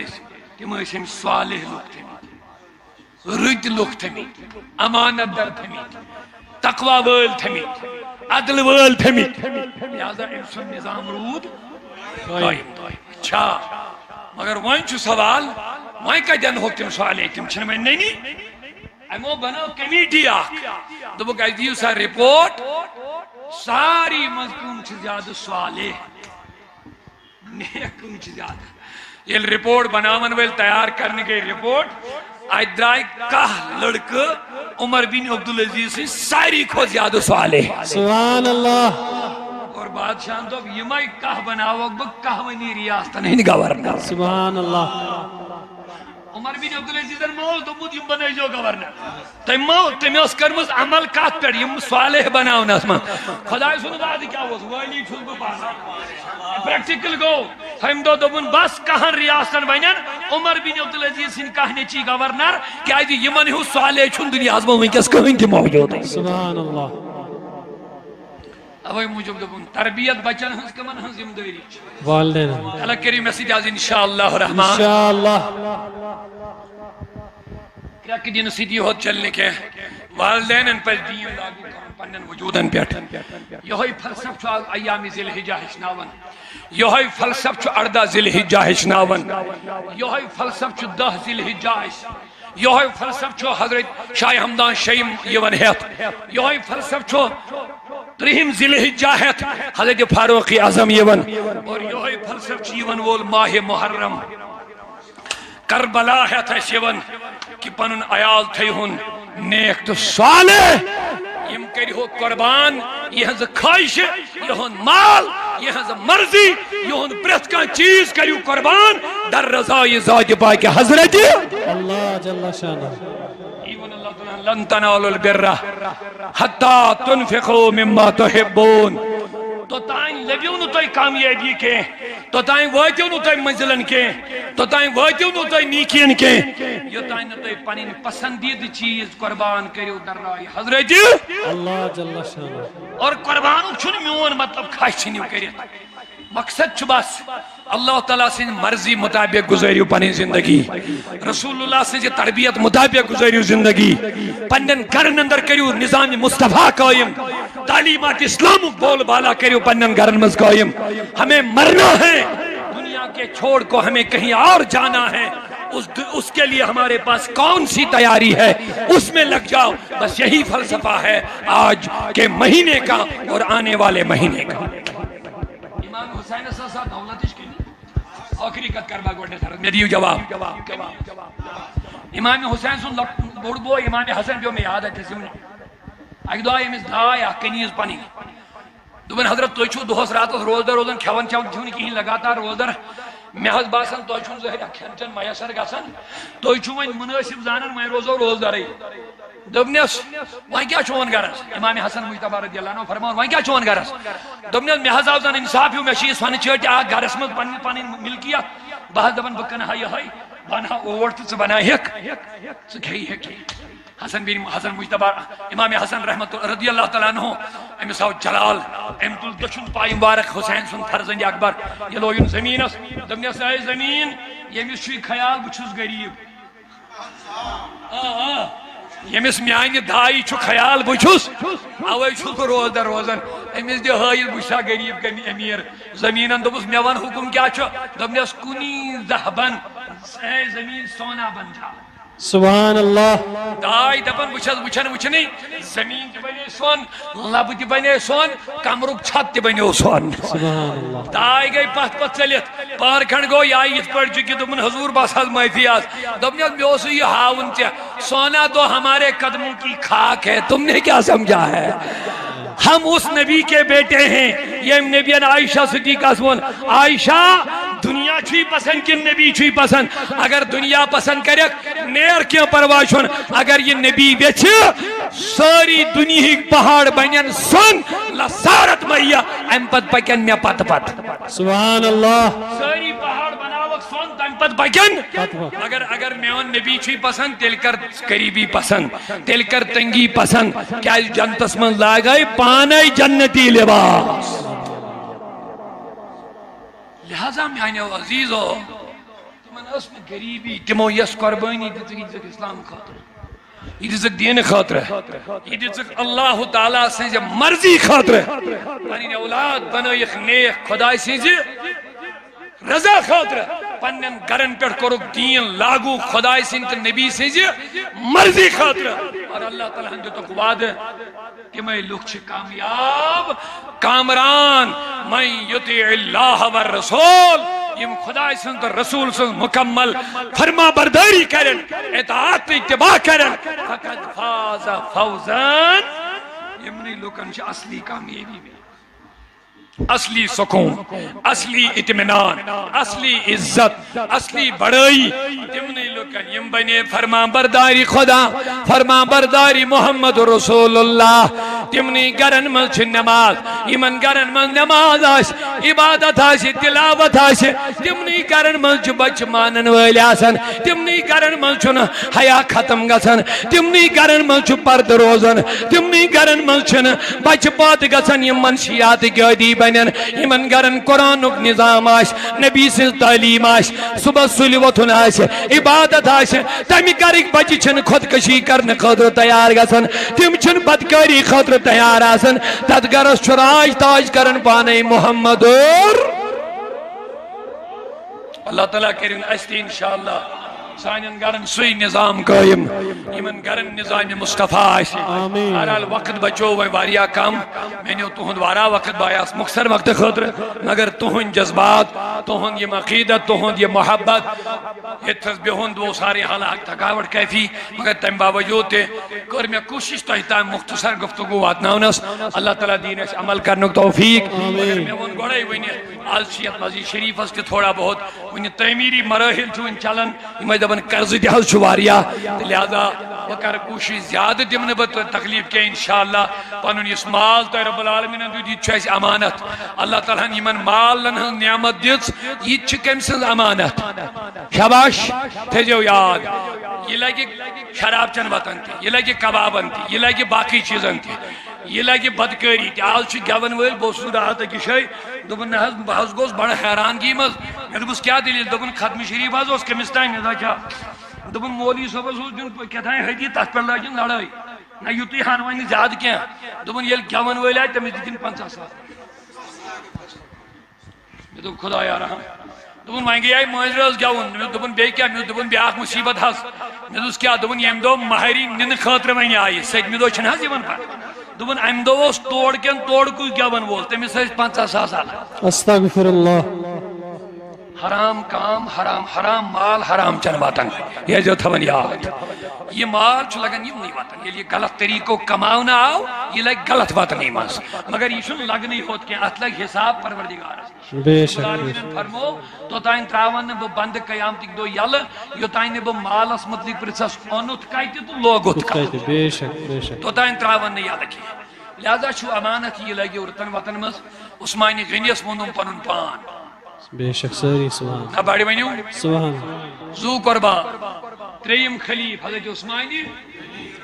تم ام صالح لوک تھمت رت لوک تھمت امانت در تھمت تقوی وول تھمت عدل وول تھمت لہذا ام سن نظام رود قائم اچھا مگر وۄنۍ چھُ سوال وۄنۍ کتٮ۪ن ہوٚک تِم صالح تِم چھِنہٕ وۄنۍ نٔنی امو بنٲو کمیٹی اکھ دوٚپُکھ اَسہِ دِیِو سا رپورٹ ساری منٛز کٕم چھِ زیادٕ صالح نیک کٕم چھِ زیادٕ ییٚلہِ رپورٹ بناون وٲلۍ تیار کرنہٕ گٔے رپورٹ اتہِ درٛاے کاہ لڑکہٕ عمر بن عبدالعزیز سٕنٛدۍ ساری کھۄتہٕ زیادٕ صالح سبحان اللہ اور بادشاہن دوٚپ یِمے کاہ بناوکھ بہٕ کاہوٕنی ریاستن ہٕنٛدۍ گورنر سبحان اللہ عمر بن عبدالعزیزن ما اوس دوٚپمُت یِم بنٲیزیو گورنر تٔمۍ ٲس کٔرمٕژ عمل کتھ پٮ۪ٹھ یِم صالح بناونس منٛز خۄداے سُنٛد وعدٕ کیٛاہ اوس وٲلی چھُس بہٕ پانہٕ پریکٹیکل گوٚو تٔمۍ دوٚپ دوٚپُن بس کاہن ریاستن بنن عمر بن عبدالعزیز سٕنٛدۍ کاہ نیچی گورنر کیٛازِ یِمن ہیوٗ صالح چھُنہٕ دُنیاہس منٛز وٕنکٮ۪س کٕہۭنۍ تہِ موجوٗد سبحان اللہ اوے موجب دبون تربیت بچن ہنس کمن ہنس ذمہ داری والدین اللہ کریم مسجد آز انشاءاللہ الرحمن انشاءاللہ کیا کہ دین سیدھی ہوت چلنے کے والدین پر دین لاگو کرن پنن وجودن پیٹ یہوئی فلسف چھو ایامی ذی الحجہ ہشناون یہوئی فلسف چھو 18 ذی الحجہ ہشناون یہوئی فلسف چھو 10 ذی الحجہ یہوئی فلسف چھو حضرت شاہ حمدان شیم یون ہیت یہوئی فلسف چھو 3 ذی الحجہ ہیت حضرت فاروق اعظم یون اور یہوئی فلسف چھو یون وول ماہ محرم کربلا ہے تھا شیون کہ پنن عیال تھے ہن نیک تو صالح یم کری ہو قربان یہ ہز خواہش یہ ہن مال یہ ہز مرضی یہ ہن پرت کا چیز کریو قربان در رضای ذات پاک حضرت اللہ جل شانہ ایون اللہ تعالی لن تنالوا البر حتی تنفقوا مما تحبون تو تائیں لبیو نو تائی کامیابی کے تو تائیں واتیو نو تائی منزلن کے تو تائیں واتیو نو تائی نیکین کے یہ تائیں نو تائی پنین پسندید چیز قربان کریو در رائی حضرت اللہ جل شانہ اور قربانو چھن میون مطلب خواہش چھنیو کری مقصد چھو بس اللہ تعالیٰ سے مرضی مطابق گزاریو پنی زندگی رسول اللہ سے تربیت مطابق گزاریو زندگی پنن گرن اندر کریو نظام مصطفیٰ قائم تعلیمات اسلام بول بالا کریو پنن گرن مز قائم ہمیں مرنا ہے دنیا کے چھوڑ کو ہمیں کہیں اور جانا ہے اس کے لیے ہمارے پاس کون سی تیاری ہے اس میں لگ جاؤ بس یہی فلسفہ ہے آج کے مہینے کا اور آنے والے مہینے کا امام حسین صاحب دولتش کی آخری کت کربا گوڑنے سر میں دیو جواب امام حسین سن بوڑ بو امام حسن جو میں یاد ہے جیسے اک دعا امس دعا یا کنیز پانی دوبن حضرت تو چھو دوہس رات روز در روزن کھون چون چھونی کہیں لگاتار روز در میں حض باسن تو چھو زہر کھنچن میسر گسن تو چھو من مناسب زانن میں روز در رہی دبنیس وہاں کیا چون گرس امام حسن مجتبہ رضی اللہ عنہ فرمان وہاں کیا چون گرس دبنیس میں حض آوزن انصاف ہوں میں شیئے سوانی چیٹی آگ گرس میں پانی ملکیت بہت دبن بکن ہائی ہائی بنا اوورت سے بنا ہک سکھئی ہک حسن بن حسن مجتبہ امام حسن رحمت رضی اللہ تعالیٰ عنہ امساو جلال امت الدشن پائی مبارک حسین سن فرزند اکبر یہ لوگن زمین اس دبنیس آئی زمین یہ مسوی خیال بچھوس غریب یمس میانہ دائی چھو خیال بچھوس اوے چھو روز در روزن امس دی حائل بچھا غریب کمی امیر زمینن دبس میوان حکم کیا چھو دبنیس کنی ذہبن اے زمین سونا بن جا سبحان اللہ دائی دبن بچھس بچھن وچھنی زمین تی بنے سون لب تی بنے سون کمرک چھت تی بنے سون سبحان اللہ دائی گئی پت پت چلیت پار کھنڈ گو یا ایت پڑ چکی دبن حضور باس حض معافی آس دبنیت میں اسو یہ ہاون تیا سونا تو ہمارے قدموں کی خاک ہے تم نے کیا سمجھا ہے ہم اس نبی کے بیٹے ہیں یہ نبی عائشہ صدیقہ سون عائشہ دنیا چھوئی پسند کن نبی چھوئی پسند اگر دنیا پسند کرے نیر کیوں پرواشن اگر یہ نبی بیچ ساری دنیا ہی پہاڑ بنین سن لسارت مہیا امپت پکن میں پت پت سبحان اللہ ساری پہاڑ بناوک سن امپت پکن اگر میون نبی چھوئی پسند تل کر قریبی پسند تل کر تنگی پسند کیا جنتس من لاغائی پانائی جنتی لباس لہذا میانے عزیزو تمن اس میں غریبی تمو یس قربانی دیتک اسلام خاطر یہ دیتک دین خاطر یہ دیتک اللہ تعالیٰ سے مرضی خاطر پنین اولاد بنائیخ نیک خدای سے رضا خاطر پنن گرن پر کرک دین لاگو خدای سنت نبی سے مرضی خاطر اور اللہ تعالیٰ ہم جو تک وعد کہ میں لوگ چھے کامیاب کامران میں یطیع اللہ والرسول یم خدا سنت رسول سنت مکمل فرما برداری کرن اطاعت اتباع کرن فقد فاز فوزان یمنی لوکن چھے اصلی کامیابی میں اصلی سکون، اصلی اطمینان، اصلی عزت، اصلی بڑائی تمنی لکن یم بنے فرما برداری خدا، فرما برداری محمد رسول اللہ. تمنی گرن من چھ نماز، یمن گرن من نماز آس، عبادت آس، تلاوت آس، تمنی گرن من چھ بچ مانن ویل آسن، تمنی گرن من چھن حیا ختم گژھن، تمنی گرن من چھ پرد روزن، تمنی گرن من چھن بچ پات گژھن یم منشیات گیدی بنن، یمن گرن قرآنک نظام آس، نبی سن تعلیم آس، صبح سلی وتھن آس، عبادت آس، تمہ گرک بچہ چھن خودکشی کرنے خاطر تیار گژھن، تم چھن بدکاری خاطر تیار آسن، تت گرس چھ راج تاج کرن پانے محمد اور اللہ تعالیٰ کرن استی انشاءاللہ سانن گرن سوی نظام قائم، یمن گرن نظام مصطفیٰ آسی. بہرحال وقت بچو وی واریا کم، میں نے تہند وارا وقت بایاس مختصر وقت خاطر، مگر تہند جذبات، تہند یہ عقیدت، تہند یہ محبت، اتھس بہند وہ سارے حالات تھکاوٹ کیفی، مگر تم باوجود تے کر میں کوشش تو تام مختصر گفتگو واتناونس. اللہ تعالیٰ دین اس عمل کرنے توفیق. مگر میں ون گوڑے ونی آلسیت مسجد شریف اس کے تھوڑا بہت ونی تعمیری مراحل چون چلن، میں دبن قرض تہ چھ واریاہ، لہذا بہ کر کوشش زیادہ دم نہ بہ تکلیف کی انشاءاللہ. پنن اس مال تو رب العالمین دیت چھ امانت. اللہ تعالیٰ یمن مالن ہن نعمت دِژ، یہ چھ کم سن امانت. شاباش تھیجو یاد. یہ لگی شراب چن وطن تھی، یہ لگی کبابن تھی، یہ لگی باقی چیزن تھی، یہ لگی بدکاری تھی. آج چھ گون ول بہ اوسس رات أکس جایہِ دوٚپُن نہ حظ بہ حظ گوس بڑ حیرانگی مز. مےٚ دوٚپُس کیٛاہ دٔلیٖل؟ دوٚپُن ختم شریف حظ اوس کٔمِس تانۍ. مےٚ دوٚپ کیٛاہ؟ دوٚپُن مولوی صٲبس اوس دیُن کیٛاہ تانۍ حدیث، تتھ پٮ۪ٹھ لٲجِن لڑٲے. نہ یُتُے ہن وۄنۍ زیادٕ کینٛہہ. دوٚپُن ییٚلہِ گٮ۪وَن وٲلۍ آے تٔمِس دِتِن 50,000. مےٚ دوٚپ خۄدایا رحم. دوٚپُن وۄنۍ گٔیے مٲنٛزِ رٲژ گٮ۪وُن. مےٚ دوٚپُن بیٚیہِ کیٛاہ؟ مےٚ دوٚپُن بیٛاکھ مُصیٖبت حظ. مےٚ دوٚپُس کیٛاہ؟ دوٚپُن ییٚمہِ دۄہ مہریٖن نِنہٕ خٲطرٕ وۄنۍ آیہِ، سٔتمہِ دۄہ چھِنہٕ حظ یِوان پتہٕ. دوٚپُن اَمہِ دۄہ اوس تور کٮ۪ن توڑکُے گٮ۪وَن وول، تٔمِس ٲسۍ 50,000 الگ. استغفر اللہ. حرام کام، حرام حرام مال حرام چن واتن. یہ جو تھون یاد، یہ مال چھ لگن یم نہیں واتن. یہ غلط طریقوں کماؤنا آو، یہ لگ غلط واتن مز. مگر یہ چھن لگنی ہوت کہ ات لگ حساب پروردگارس. بے شک فرمو توتائن تراون بہ بند قیامتک دو یل، یوتائن بہ مالس متعلق پرژھس اونت کتہ تو لوگت کتہ. بے شک بے شک. توتائن تراون یل کی. لہذا چھو امانت یہ لگی ورتن وطن مز. عثمان غنیس وونم پنن پان. بے شک ساری سبحان. اب بڑی ونیو سبحان. زو قربان تریم خلیف حضرت عثمانی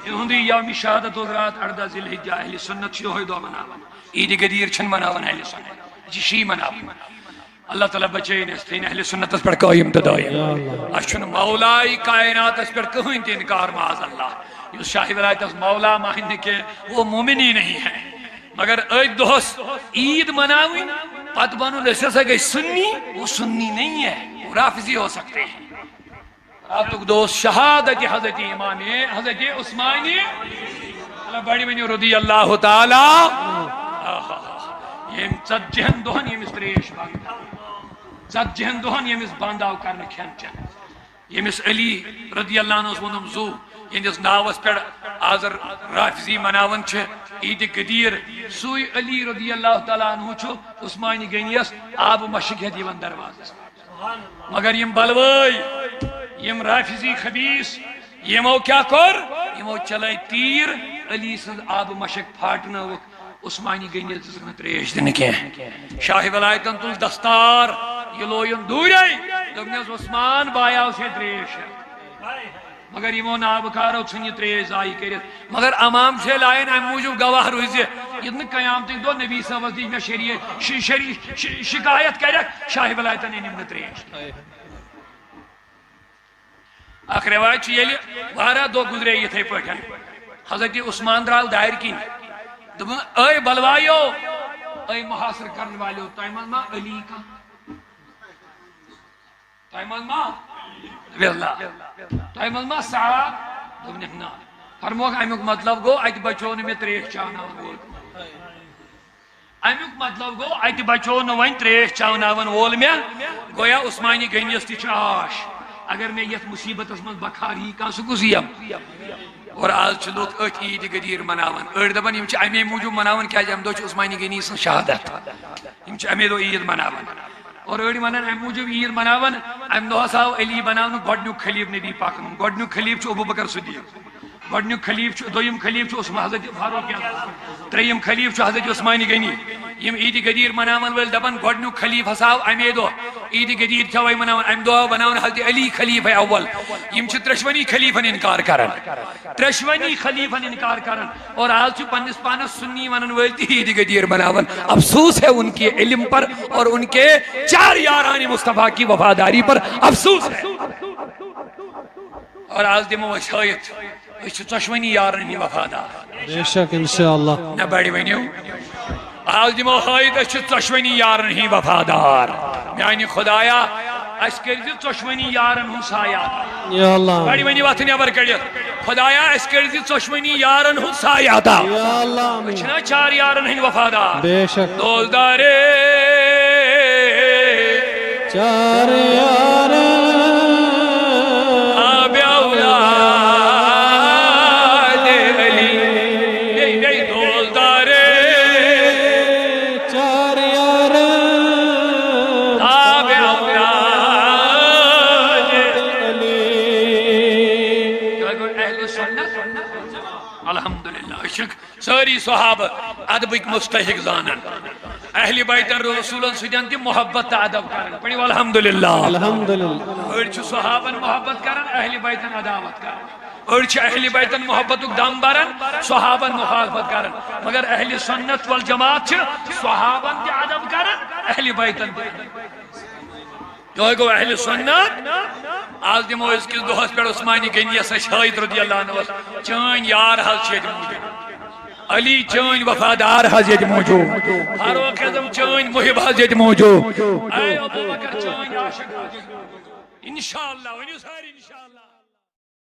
انہوں یوم شہادت رات 18 ذی الحجہ. اہل سنت چھ یہ دو مناون. عید غدیر چھن مناون اہل سنت، یہ شی مناون. اللہ تعالیٰ بچین اس تین اہل سنت اس پر قائم تدائم. اشن مولائی کائنات اس پر کہیں تے انکار معاذ اللہ. یہ شاہد ولایت اس مولا ماہنے کے وہ مومن ہی نہیں ہے. مگر ایک دوست عید مناوین پت بانو لسے سے گئی سنی، وہ سنی نہیں ہے، وہ رافضی ہو سکتے ہیں. آپ تک دوست شہادت حضرت امام حضرت عثمانی اللہ بڑی منی رضی اللہ تعالی. یہ ژت جہن دہن یمس تریش بند، ژت جہن دہن یمس بند آو کرنے کھین چین. یمس علی رضی اللہ عنہ ونم زو یہندس ناوس پہ آزر رافضی مناون چھ عید قدیر. سوئی علی رضی اللہ تعالیٰ عنہ چھو عثمانی گنیس آب مشک ہے دیون دروازس. مگر یم بلوائی، یم رافضی خبیث، یمو کیا کر؟ یمو چلائی تیر علی سن آب مشک پھاٹنا وقت عثمانی گنیس دسن تریش دن کے. شاہ ولایتن تل دستار یہ لوین دوری دگنیس عثمان بایا اسے تریش. مگر یہ نابکارو ژھنہِ تریش ضایع کٔرِتھ. مگر امام سے لائن امہ موجود گواہ روزِ یتھ قیامتک دۄہ نبی صٲبس دِژ مےٚ شکایت کرکھ شاہ ولایتن أنِم نہٕ تریش. اکھ روایت چھِ ییٚلہِ واریاہ دۄہ گُزرے یِتھے پٲٹھۍ حضرت عثمان درٛاو دارِ کِنۍ. دوٚپُن اے بلوایو، اے محاصر کرن والیو، تۄہہِ منٛز ما علی کانٛہہ؟ تۄہہِ منٛز ما تۄہہِ منٛز ما سعد؟ دوٚپنکھ نہ. فرموکھ امیُک مطلب گوٚو اتہِ بچو نہٕ مےٚ تریش چاوناون وول. امیُک مطلب گوٚو اتہِ بچو نہٕ وۄنۍ تریش چاوناون وول مےٚ. گویا عثمانی گنیس تہِ چھُ آش. اگر مےٚ یتھ مصیبتس منٛز بخار یی کانٛہہ سُہ کُس یِم. اور آج لوگ ات عید غدیر مناوان اڑ دپان یم امی موجود مناوان کیا ام دہ عثمانی غنی سن شہادت یم امی دہ عید مناوان اور اڑ ونان ام موجود عید مناوان ام دہ آو علی بناون گۄڈنیُک خلیف نبی پاک گۄڈنیُک خلیف ابوبکر صدیق گۄڈنیُک خلیف دویم خلیف حضرت فاروق تریم خلیف حضرت عثمانی غنی یم عید غدیر مناون ول دپان گۄڈنیُک خلیف ہسا آو امی دہ عید غدیر چھوے مناون ام دہ بناون حضرت علی خلیفہ اول یم چھ ترشونی خلیفن انکار کران ترشونی خلیفن انکار کران اور آج چھ پنس پانس سنی ونن ول تہ عید غدیر مناون افسوس ہے ان کے علم پر اور ان کے چار یاران مصطفیٰ کی وفاداری پر افسوس ہے اور آج دمو شاید اس ژۄشوٕنی یارن ہی وفادار بے شک انشاءاللہ نہ بڑی ونیو آج دمو ہائید اس ژۄشوٕنی یارن ہی وفادار میانی خدایا اس کرزِ ژۄشوٕنی یارن ہن سایہ یا اللہ بڑی ونیو اتھ نیبر کڑِتھ خدایا اس کرزِ ژۄشوٕنی یارن ہن سایہ یا اللہ چھنا چار یارن ہن وفادار بے شک دوزدارے چار یار ساری صحابہ ادبک مستحق زانن اہل بیتن رسولن سدن تہ محبت ادب کرن پڑھو الحمدللہ الحمدللہ اڑ چھ صحابن محبت کرن اہل بیتن عداوت کرن اڑ چھ اہل بیتن محبتک دم برن صحابن مخالفت کرن مگر اہل سنت والجماعت چھ صحابن تہ ادب کرن اہل بیتن جو گو اہل سنت آج دمو اس کس دہس پہ عثمانی غنی شاہد رضی اللہ عنہ چین یار حض چھ علی چین وفادار حض یت موجود فاروق اعظم چین محب حض یت موجود اے ابو بکر چین عاشق انشاءاللہ ونیو ساری انشاءاللہ